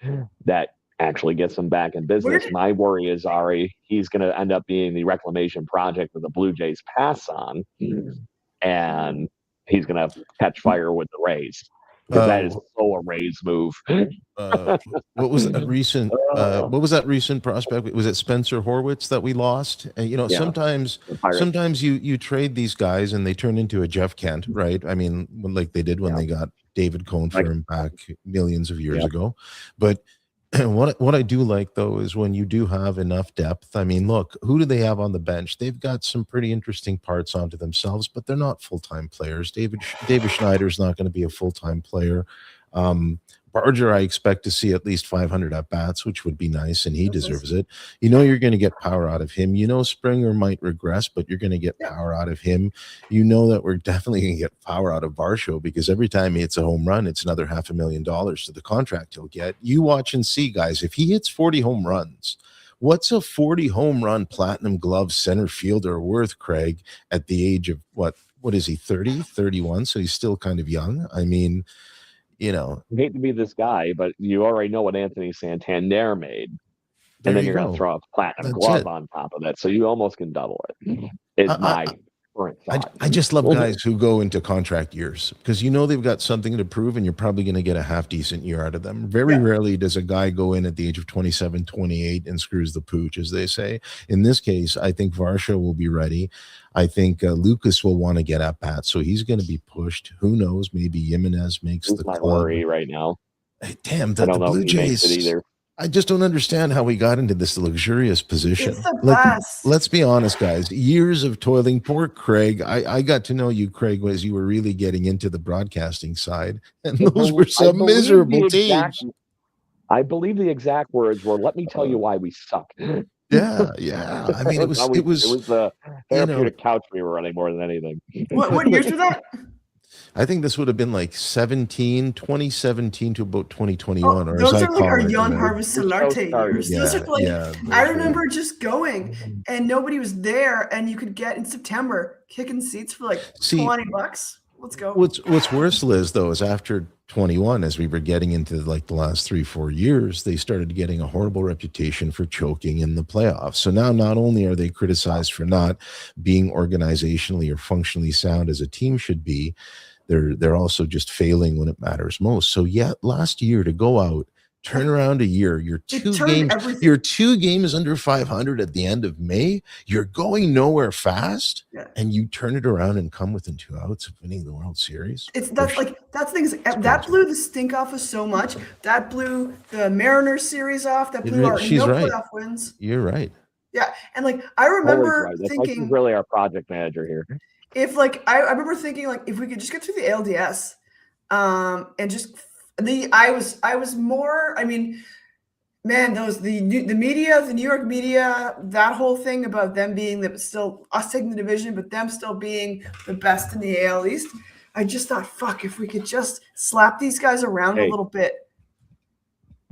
that actually gets him back in business. My worry is, Ari, he's going to end up being the reclamation project that the Blue Jays pass on. And he's going to catch fire with the Rays. Because that is so a Rays move. What was that recent? What was that recent prospect? Was it Spencer Horwitz that we lost? And you know, sometimes you trade these guys and they turn into a Jeff Kent, right? I mean, like they did when they got David Cohn back millions of years ago. But what I do like though is when you do have enough depth. I mean, look, who do they have on the bench? They've got some pretty interesting parts onto themselves, but they're not full-time players. David Schneider's not going to be a full-time player. Barger, I expect to see at least 500 at bats, which would be nice, and he deserves it. You know, you're going to get power out of him. You know, Springer might regress, but you're going to get power out of him. You know that we're definitely going to get power out of Varsho because every time he hits a home run, it's another $500,000 to the contract he'll get. You watch and see, guys. If he hits 40 home runs, what's a 40 home run platinum glove center fielder worth, Craig, at the age of what is he, 30, 31? So he's still kind of young. I mean, you know, I hate to be this guy, but you already know what Anthony Santander made. And then you're going to throw a platinum glove on top of that. So you almost can double it. It's my current thought. I just love guys who go into contract years because you know they've got something to prove and you're probably going to get a half decent year out of them. Very rarely does a guy go in at the age of 27, 28 and screws the pooch, as they say. In this case, I think Varsho will be ready. I think Lucas will want to get at bat, so he's going to be pushed. Who knows? Maybe Jimenez makes the club. Worry right now. Hey, damn, the Blue Jays. Either. I just don't understand how we got into this luxurious position. It's the best. Let's be honest, guys. Years of toiling. Poor Craig. I got to know you, Craig, as you were really getting into the broadcasting side, and those were some miserable teams. I believe the exact words were, "Let me tell you why we suck." Yeah. I mean, it was the therapeutic couch we were running more than anything. What years were that? I think this would have been like 2017 to about 2021. Those are like our young Harvest Solarte years. Those are like, I remember just going and nobody was there, and you could get in September kicking seats for like $20. Let's go. What's worse, Liz, though, is after 21, as we were getting into like the last 3-4 years, they started getting a horrible reputation for choking in the playoffs. So now not only are they criticized for not being organizationally or functionally sound as a team should be, they're also just failing when it matters most. So last year to go out, turn around a year, you're 2 games under 500 at the end of May, you're going nowhere fast, and you turn it around and come within 2 outs of winning the World Series. That blew the stink off us so much. That blew the Mariners series off. That blew our playoff wins. You're right. Yeah, and like I remember thinking, he's really our project manager here. If like I remember thinking like if we could just get through the ALDS, and just I was more. I mean, man, the media, the New York media, that whole thing about them being still us taking the division, but them still being the best in the AL East. I just thought, fuck, if we could just slap these guys around a little bit.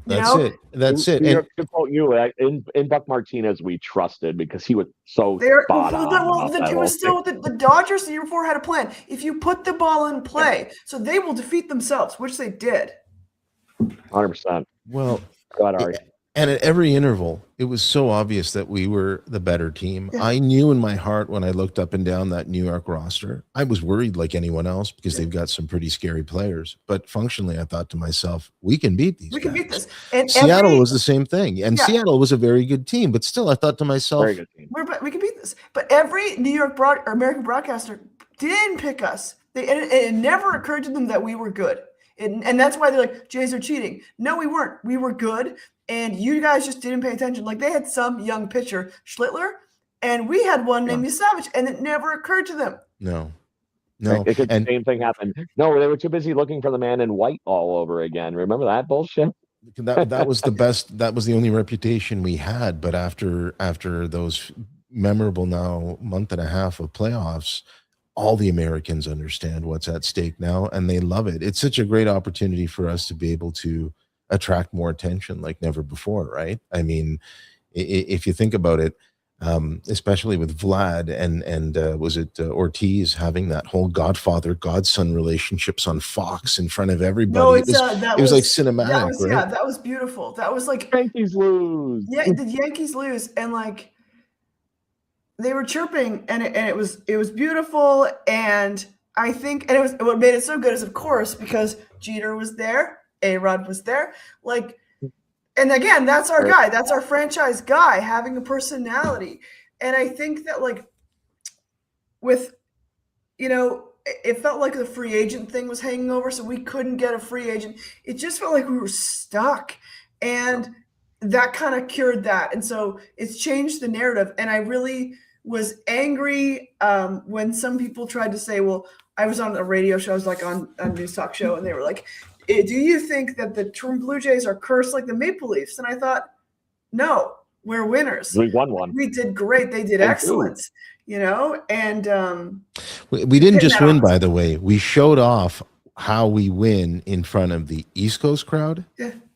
That's it. And to quote you, in Buck Martinez, we trusted because he was so spot on. It was still the Dodgers the year before had a plan. If you put the ball in play, so they will defeat themselves, which they did. 100%. Well, God, Ari. And at every interval, it was so obvious that we were the better team. Yeah. I knew in my heart when I looked up and down that New York roster, I was worried like anyone else because they've got some pretty scary players. But functionally, I thought to myself, we can beat these guys. We can beat this. And Seattle was the same thing. And Seattle was a very good team. But still, I thought to myself, very good team. We can beat this. But every New York or American broadcaster didn't pick us. It never occurred to them that we were good. And that's why they're like, Jays are cheating. No, we weren't. We were good. And you guys just didn't pay attention. Like they had some young pitcher, Schlittler, and we had one named Savage, and it never occurred to them. No. The same thing happened. No, they were too busy looking for the man in white all over again. Remember that bullshit? That was the best. That was the only reputation we had. But after those memorable now month and a half of playoffs, all the Americans understand what's at stake now, and they love it. It's such a great opportunity for us to be able to attract more attention like never before, right? I mean, if you think about it, especially with Vlad and was it Ortiz having that whole godfather-godson relationships on Fox in front of everybody. No, it was like cinematic, right? Yeah, that was beautiful. That was like Yankees lose. Yeah, the Yankees lose, and like they were chirping, and it was beautiful, and I think, and what made it so good is, of course, because Jeter was there, A-Rod was there, like, and again, that's our guy, that's our franchise guy, having a personality. And I think that, like, with, you know, it felt like the free agent thing was hanging over, so we couldn't get a free agent. It just felt like we were stuck, and that kind of cured that. And so it's changed the narrative. And I really was angry when some people tried to say, well, I was on a radio show, I was like on a news talk show, and they were like, do you think that the Toronto Blue Jays are cursed like the Maple Leafs? And I thought, no, we're winners. We won one. We did great. They did excellent, you know? And we didn't just win, by the way. We showed off how we win in front of the East Coast crowd,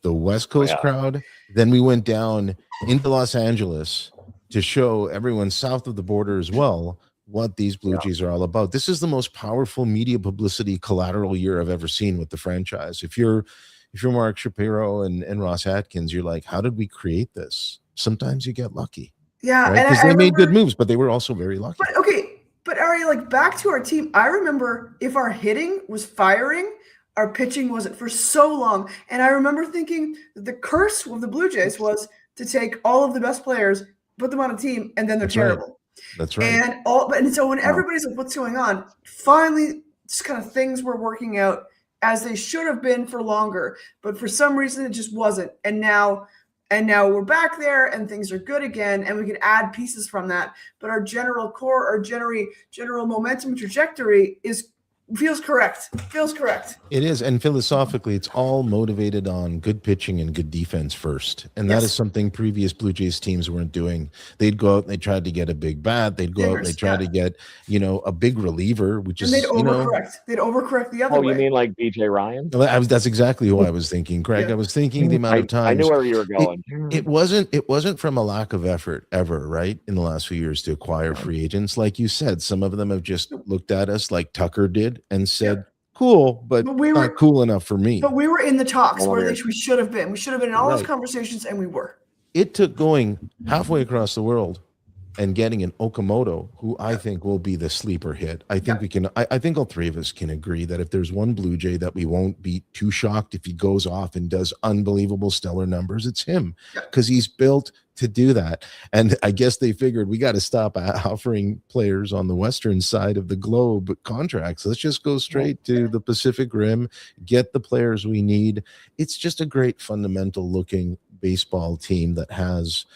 the West Coast crowd. Then we went down into Los Angeles to show everyone south of the border as well what these Blue Jays are all about. This is the most powerful media publicity collateral year I've ever seen with the franchise. If you're Mark Shapiro and Ross Atkins, you're like, how did we create this? Sometimes you get lucky. Yeah. Right? Because they made good moves, but they were also very lucky. But okay, but Ari, like, back to our team, I remember if our hitting was firing, our pitching wasn't for so long. And I remember thinking that the curse of the Blue Jays was to take all of the best players, put them on a team, and then they're terrible. Right. That's right. And so when everybody's like, what's going on? Finally, just kind of things were working out as they should have been for longer, but for some reason it just wasn't. And now we're back there and things are good again, and we can add pieces from that. But our general core, our general momentum trajectory feels correct. It is. And philosophically, it's all motivated on good pitching and good defense first. And that is something previous Blue Jays teams weren't doing. They'd go out and they tried to get a big bat. They'd go out and they tried to get, a big reliever, which is, they'd overcorrect. They'd overcorrect the other way. Oh, you mean like BJ Ryan? That's exactly who I was thinking, Craig. I was thinking the amount of times. I knew where you were going. It wasn't from a lack of effort ever, right? In the last few years to acquire free agents. Like you said, some of them have just looked at us like Tucker did and said, cool, but we were not cool enough for me. But we were in the talks where we should have been. We should have been in all those conversations, and we were. It took going halfway across the world and getting an Okamoto, who I think will be the sleeper hit. I think we can. I think all three of us can agree that if there's one Blue Jay that we won't be too shocked if he goes off and does unbelievable stellar numbers, it's him, because he's built to do that. And I guess they figured we got to stop offering players on the western side of the globe contracts. Let's just go straight to the Pacific Rim, get the players we need. It's just a great fundamental looking baseball team that has,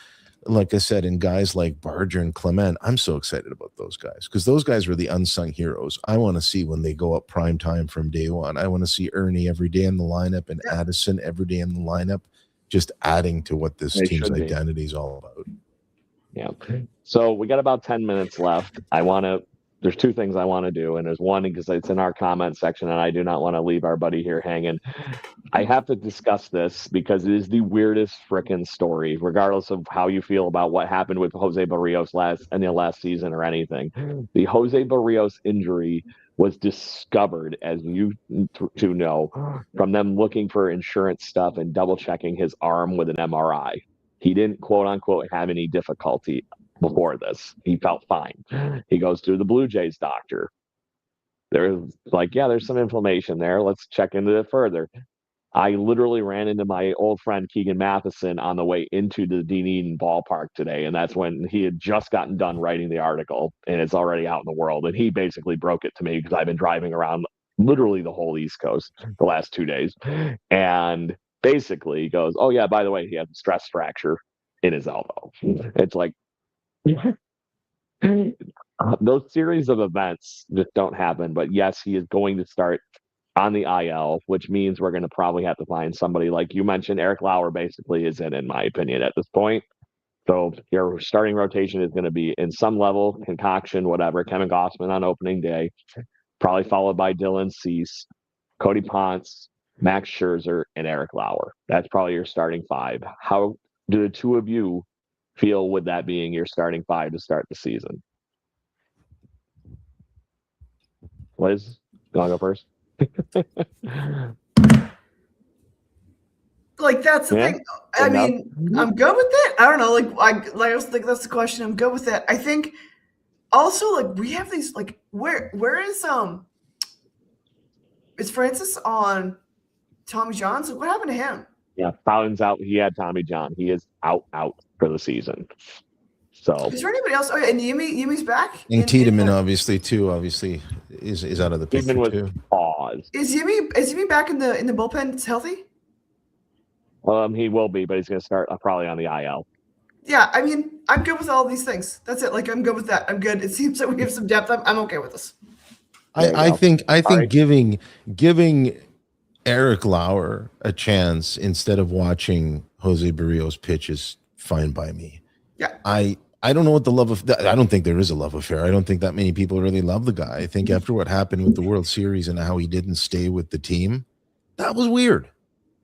like I said, in guys like Barger and Clement. I'm so excited about those guys because those guys are the unsung heroes. I want to see when they go up prime time from day one. I want to see Ernie every day in the lineup and Addison every day in the lineup, just adding to what this team's identity is all about. Yeah. So we got about 10 minutes left. There's two things I want to do. And there's one, because it's in our comment section, and I do not want to leave our buddy here hanging. I have to discuss this because it is the weirdest frickin' story, regardless of how you feel about what happened with Jose Barrios last season or anything. The Jose Barrios injury was discovered, as you two know, from them looking for insurance stuff and double checking his arm with an MRI. He didn't, quote unquote, have any difficulty before this. He felt fine. He goes to the Blue Jays doctor. They're like, there's some inflammation there. Let's check into it further. I literally ran into my old friend Keegan Matheson on the way into the Dunedin ballpark today, and that's when he had just gotten done writing the article, and it's already out in the world. And he basically broke it to me because I've been driving around literally the whole East Coast the last 2 days, and basically he goes, "Oh yeah, by the way, he had a stress fracture in his elbow." It's like those series of events just don't happen. But yes, he is going to start on the IL, which means we're going to probably have to find somebody, like you mentioned. Eric Lauer basically is in my opinion, at this point. So your starting rotation is going to be in some level, concoction, whatever. Kevin Gossman on opening day, probably followed by Dylan Cease, Cody Ponce, Max Scherzer, and Eric Lauer. That's probably your starting five. How do the two of you feel with that being your starting five to start the season? Liz, you want to go first? Like, that's the thing. I mean, I'm good with it. I don't know. I was thinking that's the question. I'm good with it. I think also, like, we have these, like, where is is Francis on Tommy John? So what happened to him? Yeah, Fountain's out. He had Tommy John. He is out for the season. So is there anybody else? Oh, yeah, and Yumi's back. And Tiedemann, obviously, is out of the picture too. Pause. Is Yumi back in the bullpen? It's healthy. He will be, but he's going to start probably on the IL. Yeah, I mean, I'm good with all these things. That's it. Like, I'm good with that. I'm good. It seems that we have some depth. I'm okay with this. I think giving Eric Lauer a chance instead of watching Jose Barrios pitch is fine by me. Yeah. I don't know what I don't think there is a love affair. I don't think that many people really love the guy. I think after what happened with the World Series and how he didn't stay with the team, that was weird.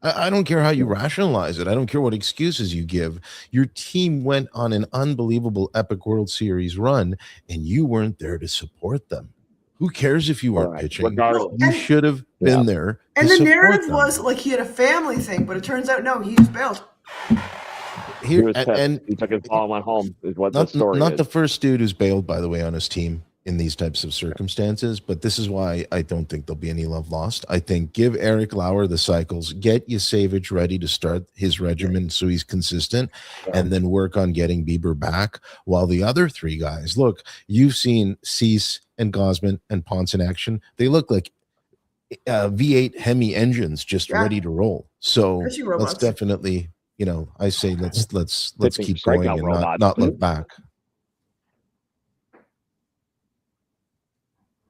I don't care how you rationalize it. I don't care what excuses you give. Your team went on an unbelievable epic World Series run, and you weren't there to support them. Who cares if you weren't pitching? You should have been there. And the narrative was like he had a family thing, but it turns out no, he just bailed. He took his ball and went home. Is what the story not is. The first dude who's bailed, by the way, on his team in these types of circumstances. But this is why I don't think there'll be any love lost. I think give Eric Lauer the cycles, get Yasevich ready to start his regimen so he's consistent, and then work on getting Bieber back. While the other three guys, look, you've seen Cease and Gosman and Ponce in action. They look like V8 Hemi engines just ready to roll. So let's definitely, I say let's keep going and not look back.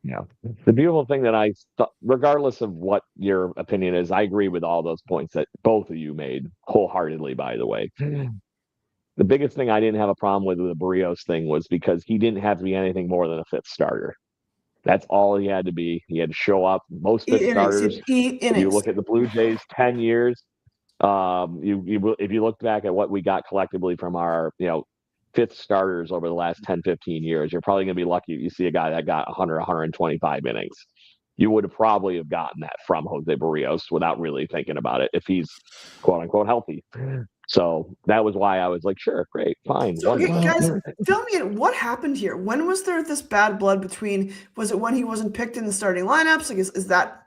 Yeah. The beautiful thing that I thought, regardless of what your opinion is, I agree with all those points that both of you made wholeheartedly, by the way. The biggest thing I didn't have a problem with the Barrios thing was because he didn't have to be anything more than a fifth starter. That's all he had to be. He had to show up. Most fifth starters, if you look at the Blue Jays 10 years, if you look back at what we got collectively from our, fifth starters over the last 10, 15 years, you're probably going to be lucky if you see a guy that got 100, 125 innings. You would have probably have gotten that from Jose Barrios without really thinking about it if he's quote unquote healthy. So that was why I was like, sure, great, fine. So, okay, guys, fill me in. What happened here? When was there this bad blood between? Was it when he wasn't picked in the starting lineups? Like, is that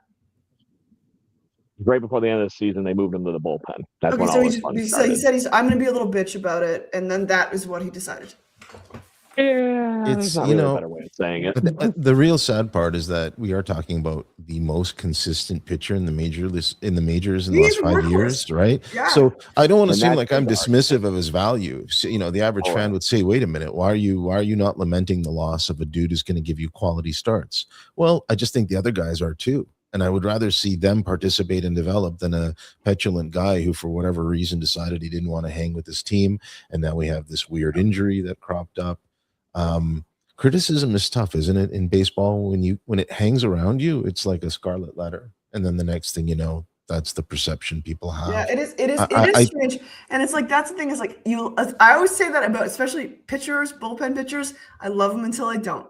right before the end of the season? They moved him to the bullpen. That's when he said I'm going to be a little bitch about it, and then that is what he decided. Yeah, it's not really a better way of saying it. The real sad part is that we are talking about the most consistent pitcher in the majors in the last 5 years, right? Yeah. So I don't want to seem like I'm dismissive of his value. So, the average fan would say, "Wait a minute, why are you not lamenting the loss of a dude who's going to give you quality starts?" Well, I just think the other guys are too. And I would rather see them participate and develop than a petulant guy who, for whatever reason, decided he didn't want to hang with his team. And now we have this weird injury that cropped up. Criticism is tough, isn't it? In baseball, when it hangs around you, it's like a scarlet letter. And then the next thing you know, that's the perception people have. Yeah, it is strange. And it's like, that's the thing is like, I always say that about, especially pitchers, bullpen pitchers. I love them until I don't.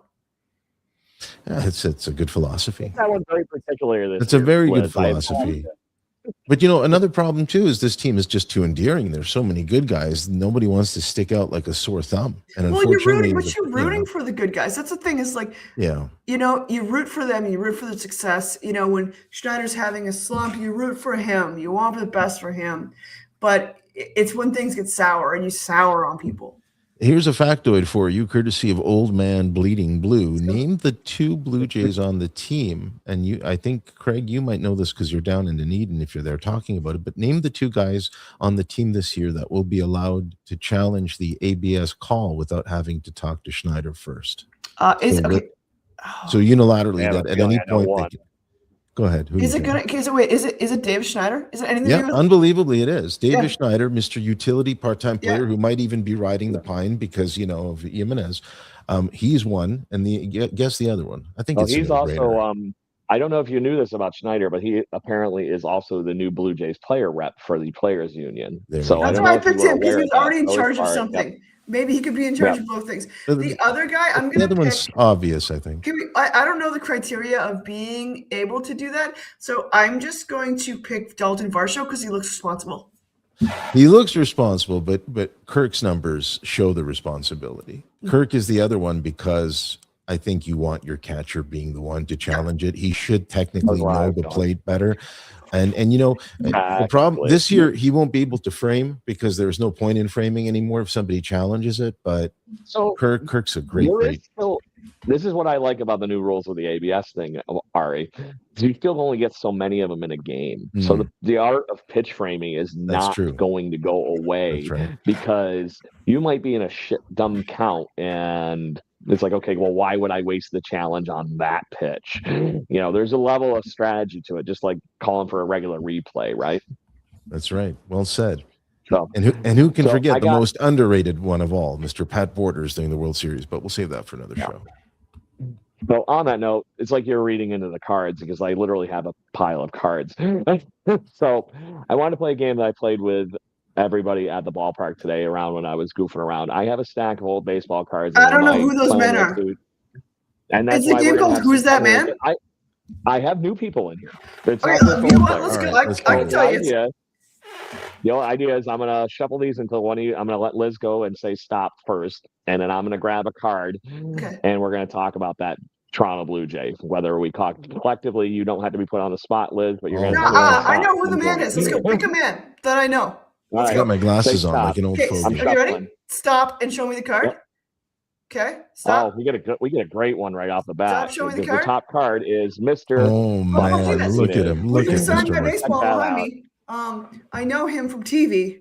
Yeah, it's a good philosophy. That one's very particular. It's a very good philosophy. But another problem too is this team is just too endearing. There's so many good guys. Nobody wants to stick out like a sore thumb. And you're rooting for the good guys. That's the thing. Is like, you root for them. You root for the success. When Schneider's having a slump, you root for him. You want the best for him. But it's when things get sour and you sour on people. Here's a factoid for you, courtesy of Old Man Bleeding Blue. Name the two Blue Jays on the team, and I think, Craig, you might know this because you're down in Dunedin if you're there talking about it, but name the two guys on the team this year that will be allowed to challenge the ABS call without having to talk to Schneider first. So unilaterally, at any point, go ahead. Is it David Schneider? Is it anything? Yeah, unbelievably it is. David Schneider, Mr. Utility part-time player who might even be riding the pine because, of Jimenez. He's one, and guess the other one. I think he's also, I don't know if you knew this about Schneider, but he apparently is also the new Blue Jays player rep for the Players Union. So that's why I picked him, because he's already in charge of something. Yep. Maybe he could be in charge of both things. The other guy, the other one's obvious, I think. I don't know the criteria of being able to do that, so I'm just going to pick Dalton Varsho because he looks responsible. He looks responsible, but Kirk's numbers show the responsibility. Kirk is the other one because I think you want your catcher being the one to challenge it. He should technically know the plate better. And the problem this year, he won't be able to frame because there's no point in framing anymore if somebody challenges it. But so Kirk's a great. This is what I like about the new rules of the ABS thing, Ari. You still only get so many of them in a game. So the art of pitch framing is not going to go away because you might be in a dumb count and it's like, okay, well, why would I waste the challenge on that pitch? There's a level of strategy to it, just like calling for a regular replay, right? That's right. Well said. So, and who can forget the most underrated one of all, Mr. Pat Borders during the World Series, but we'll save that for another show. So on that note, it's like you're reading into the cards because I literally have a pile of cards. So I wanted to play a game that I played with everybody at the ballpark today around when I was goofing around. I have a stack of old baseball cards. I don't know who those men are. And that's it's a game called Who's That Man? I have new people in here. Let's go. I can tell you. The idea is I'm going to shuffle these until I'm going to let Liz go and say stop first. And then I'm going to grab a card and we're going to talk about that Toronto Blue Jay. Whether we talk collectively, you don't have to be put on the spot, Liz, but you're going to. I know who the man is. Let's go. Pick a man that I know. I got my glasses on like an old fogey. Are you ready? Stop and show me the card. Yep. Okay. Stop. Oh, we get a great one right off the bat. Stop. Show me the card. The top card is Mr. Oh man, look at him! Look at signed Mr. my baseball behind me. I know him from TV.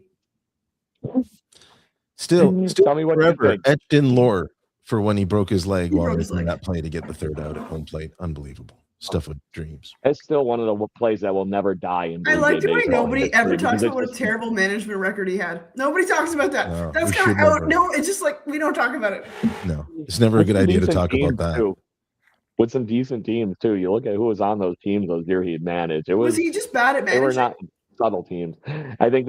Still tell me what forever etched in lore for when he broke his leg while making that play to get the third out at home plate. Unbelievable stuff of dreams. It's still one of the plays that will never die in I like the way nobody ever talks about what a terrible management record he had. Nobody talks about that. No, that's kind of out. No, it's just like we don't talk about it. No, it's never a good idea to talk about that. Too. With some decent teams too. You look at who was on those teams those years he had managed. Was he just bad at managing? They were not subtle teams. I don't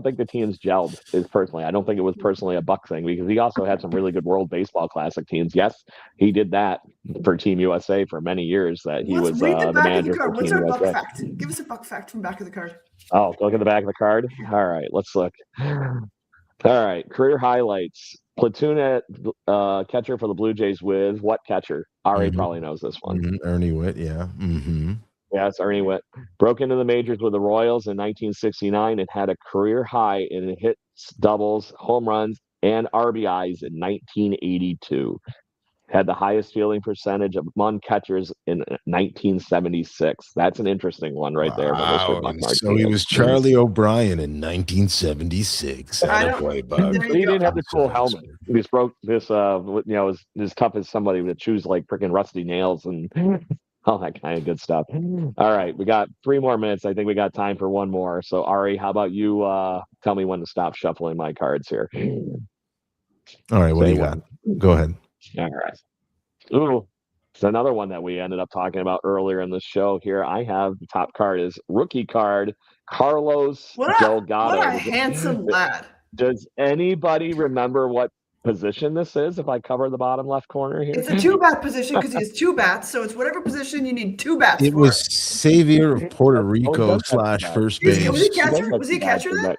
think the teams gelled. I don't think it was personally a Buck thing because he also had some really good World Baseball Classic teams. Yes, he did that for Team USA for many years. That he was the manager for Team USA. Buck fact? Give us a Buck fact from back of the card. Oh, look at the back of the card. All right, let's look. All right, career highlights. Platoon at catcher for the Blue Jays with what catcher? Ari probably knows this one. Ernie Witt, yeah. Yeah, it's Ernie Witt. Broke into the majors with the Royals in 1969 and had a career high in hits, doubles, home runs, and RBIs in 1982. Had the highest fielding percentage among catchers in 1976. That's an interesting one right there. Wow. So he was Charlie O'Brien in 1976. He didn't have the cool helmet. He broke this, was as tough as somebody that chews like freaking rusty nails and all that kind of good stuff. All right, we got 3 more minutes. I think we got time for one more. So Ari, how about you tell me when to stop shuffling my cards here? All right, what do you got? Go ahead. All right. Ooh, it's another one that we ended up talking about earlier in the show here. I have the top card is rookie card, Carlos Delgado. What a handsome lad. Does anybody remember what position this is if I cover the bottom left corner here? It's a 2-bat position because he has 2 bats. So it's whatever position you need 2 bats It was Xavier of Puerto Rico / first base. Was he catcher? Was he a catcher then?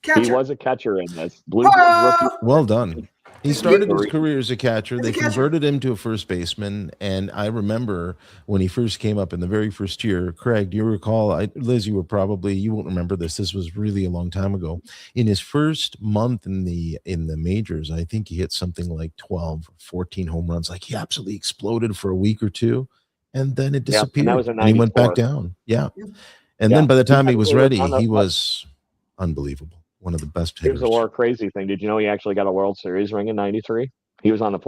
He was a catcher in this. Well done. He started his career as a catcher. They converted him to a first baseman. And I remember when he first came up in the very first year, Craig, do you recall? Liz, you won't remember this. This was really a long time ago. In his first month in the majors, I think he hit something like 12, 14 home runs. Like he absolutely exploded for a week or two. And then it disappeared. And he went back down. Yeah. And then by the time he was ready, he was unbelievable. One of the best hitters. Here's the more crazy thing. Did you know he actually got a World Series ring in '93? He was on the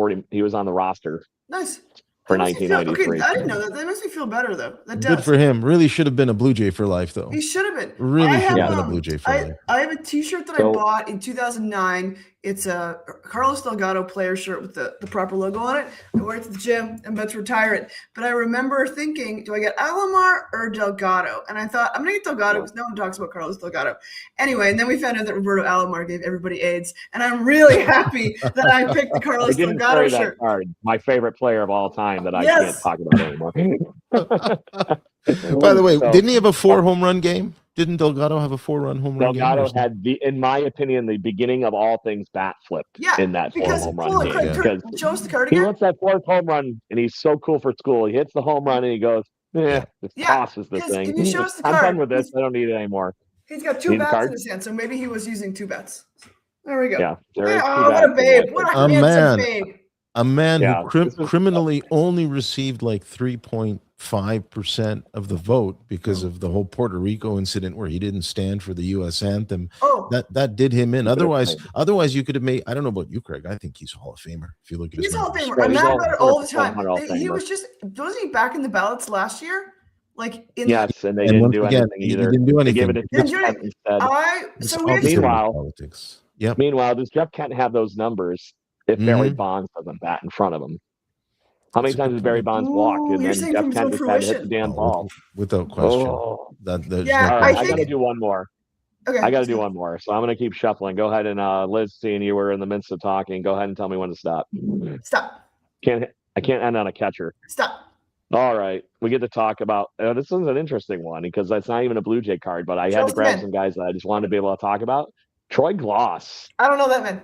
roster. Nice. For 1993. Okay, I didn't know that. That makes me feel better though. That does. Good for him. Really should have been a Blue Jay for life though. He should have been. Really should have been a Blue Jay for life. I have a T-shirt that I bought in 2009. It's a Carlos Delgado player shirt with the proper logo on it. I wear it to the gym. I'm about to retire it. But I remember thinking, do I get Alomar or Delgado? And I thought, I'm going to get Delgado because no one talks about Carlos Delgado. Anyway, and then we found out that Roberto Alomar gave everybody AIDS. And I'm really happy that I picked the Carlos Delgado shirt. My favorite player of all time that I can't talk about anymore. By the way, didn't he have a 4 home run game? Didn't Delgado have a 4-run home run game? Delgado had, in my opinion, the beginning of all things bat flipped in that 4 home run game. Because show us the card he again. hits that 4th home run, and he's so cool for school. He hits the home run, and he goes, tosses the thing. Can you show us the card? I'm done with this. I don't need it anymore. He's got 2 bats in his hand, so maybe he was using 2 bats. There we go. Yeah. What a babe. What a handsome babe. A man who criminally only received like 3.5% of the vote because of the whole Puerto Rico incident where he didn't stand for the U.S. anthem. That did him in. Otherwise, you could have made. I don't know about you, Craig. I think he's a Hall of Famer. If you look at he's his Hall of numbers. Famer. I'm mad about it all the time. He was wasn't he back in the ballots last year? And they didn't do anything either. They didn't do anything. Meanwhile, does Jeff Kent have those numbers if Barry Bonds doesn't bat in front of him? How many times does Barry Bonds walk and then Jeff Kent just had to hit the damn ball? Without question. I got to do one more. Okay. I got to do one more. So I'm going to keep shuffling. Go ahead and Liz, seeing you were in the midst of talking, go ahead and tell me when to stop. Stop. I can't end on a catcher. Stop. All right. We get to talk about this is an interesting one because that's not even a Blue Jay card, but I had to grab some guys that I just wanted to be able to talk about. Troy Gloss. I don't know that man.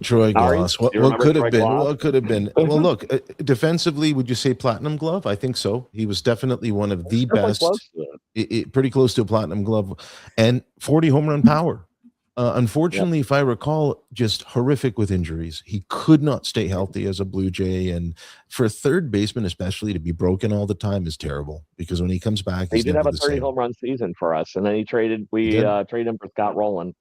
Troy Gloss. What could have been? What could have been? Well, look, defensively, would you say platinum glove? I think so. He was definitely one of the best. Pretty close to a platinum glove, and 40 home run power. Unfortunately, if I recall, just horrific with injuries. He could not stay healthy as a Blue Jay, and for a third baseman, especially, to be broken all the time is terrible. Because when he comes back, he did have a 30 home run season for us, and then we traded him for Scott Rowland.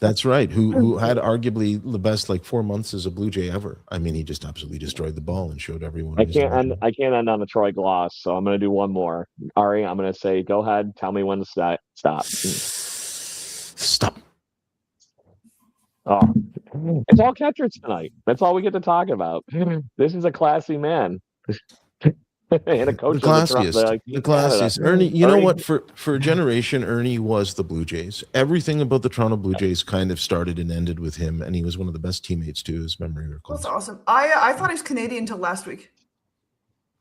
That's right. Who had arguably the best 4 months as a Blue Jay ever. I mean, he just absolutely destroyed the ball and showed everyone. I can't end on the Troy Gloss, so I'm going to do one more. Ari, I'm going to say, go ahead, tell me when to stop. Stop. Oh, it's all catchers tonight. That's all we get to talk about. This is a classy man. And a coach. The classiest. Ernie, you know what? For a generation, Ernie was the Blue Jays. Everything about the Toronto Blue Jays kind of started and ended with him, and he was one of the best teammates too, as memory recalls. That's awesome. I thought he was Canadian until last week.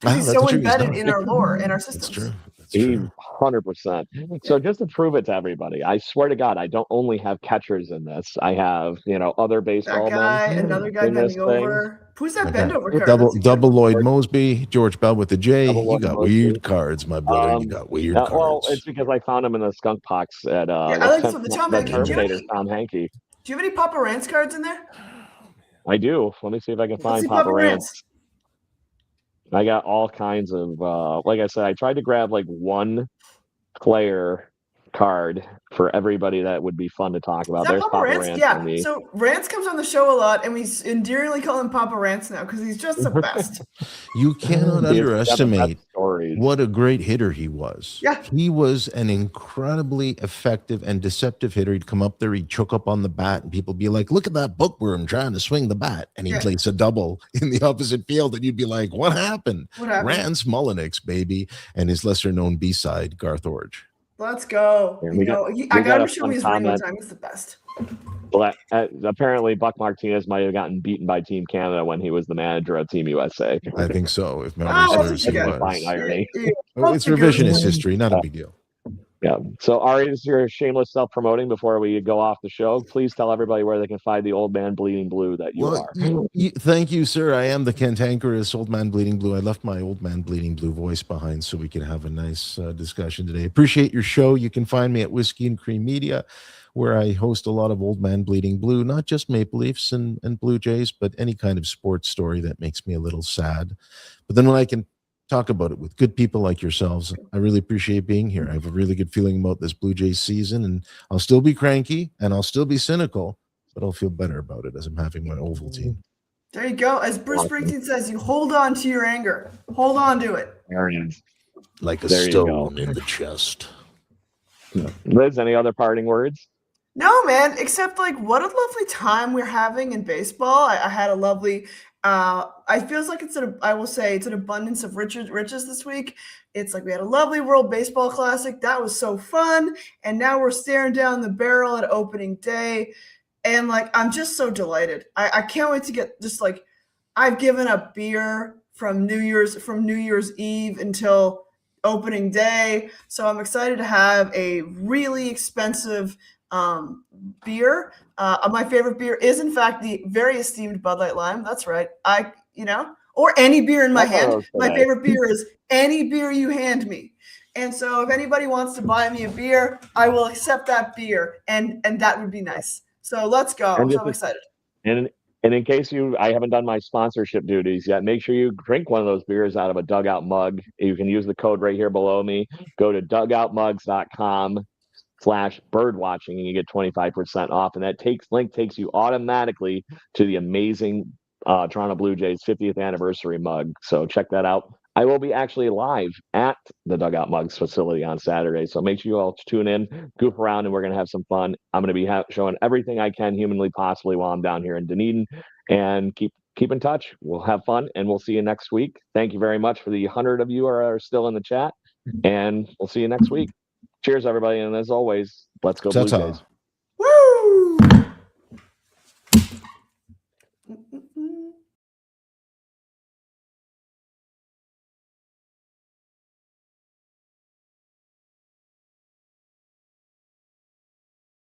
He's so embedded in our lore, in our systems. That's true. 100%. So just to prove it to everybody, I swear to God, I don't only have catchers in this. I have, other baseball men. Another guy bending over. Who's that bend over card? Double Lloyd Mosby, George Bell with the J. You got weird cards, my brother. You got weird cards. Well, it's because I found him in the skunk box at the Tom Hankey. Do you have any Papa Rance cards in there? I do. Let me see if I can find Papa Rance. I got all kinds of, like I said, I tried to grab one player card for everybody that would be fun to talk about. There's Papa Rance. Yeah. So Rance comes on the show a lot, and we endearingly call him Papa Rance now because he's just the best. You cannot underestimate what a great hitter he was. Yeah. He was an incredibly effective and deceptive hitter. He'd come up there, he'd choke up on the bat, and people be like, look at that bookworm trying to swing the bat. And he'd place a double in the opposite field, and you'd be like, what happened? Rance Mullenix, baby. And his lesser-known B-side, Garth Orge. Let's go. I got to show me his ring one time. It's the best. Well, apparently Buck Martinez might have gotten beaten by Team Canada when he was the manager of Team USA. I think so. If memory serves, he was. Irony. It's revisionist history, not a big deal. Yeah. So, Ari, this is your shameless self-promoting before we go off the show. Please tell everybody where they can find the old man bleeding blue that you are. Thank you, sir. I am the cantankerous old man bleeding blue. I left my old man bleeding blue voice behind so we can have a nice discussion today. Appreciate your show. You can find me at Whiskey and Cream Media, where I host a lot of old man bleeding blue, not just Maple Leafs and Blue Jays, but any kind of sports story that makes me a little sad. But then when I can talk about it with good people like yourselves, I really appreciate being here. I have a really good feeling about this Blue Jays season, and I'll still be cranky and I'll still be cynical, but I'll feel better about it as I'm having my oval team. There you go. As Bruce Springsteen says, you hold on to your anger. Hold on to it. There it is. Like a stone in the chest. Liz, any other parting words? No, man, except what a lovely time we're having in baseball. I had a lovely I feels like it's an abundance of riches this week. It's like we had a lovely World Baseball Classic. That was so fun. And now we're staring down the barrel at opening day. And I'm just so delighted. I can't wait to get I've given up beer from New Year's Eve until opening day. So I'm excited to have a really expensive beer. My favorite beer is, in fact, the very esteemed Bud Light Lime. That's right. Or any beer in my hand. My favorite beer is any beer you hand me. And so if anybody wants to buy me a beer, I will accept that beer, and that would be nice. So let's go. So I'm excited. And in case I haven't done my sponsorship duties yet, make sure you drink one of those beers out of a Dugout mug. You can use the code right here below me. Go to dugoutmugs.com/birdwatching and you get 25% off. And that link takes you automatically to the amazing Toronto Blue Jays 50th anniversary mug. So check that out. I will be actually live at the Dugout Mugs facility on Saturday. So make sure you all tune in, goof around, and we're going to have some fun. I'm going to be showing everything I can humanly possibly while I'm down here in Dunedin. And keep in touch. We'll have fun, and we'll see you next week. Thank you very much for the 100 of you who are still in the chat. And we'll see you next week. Cheers, everybody. And as always, let's go Blue Jays.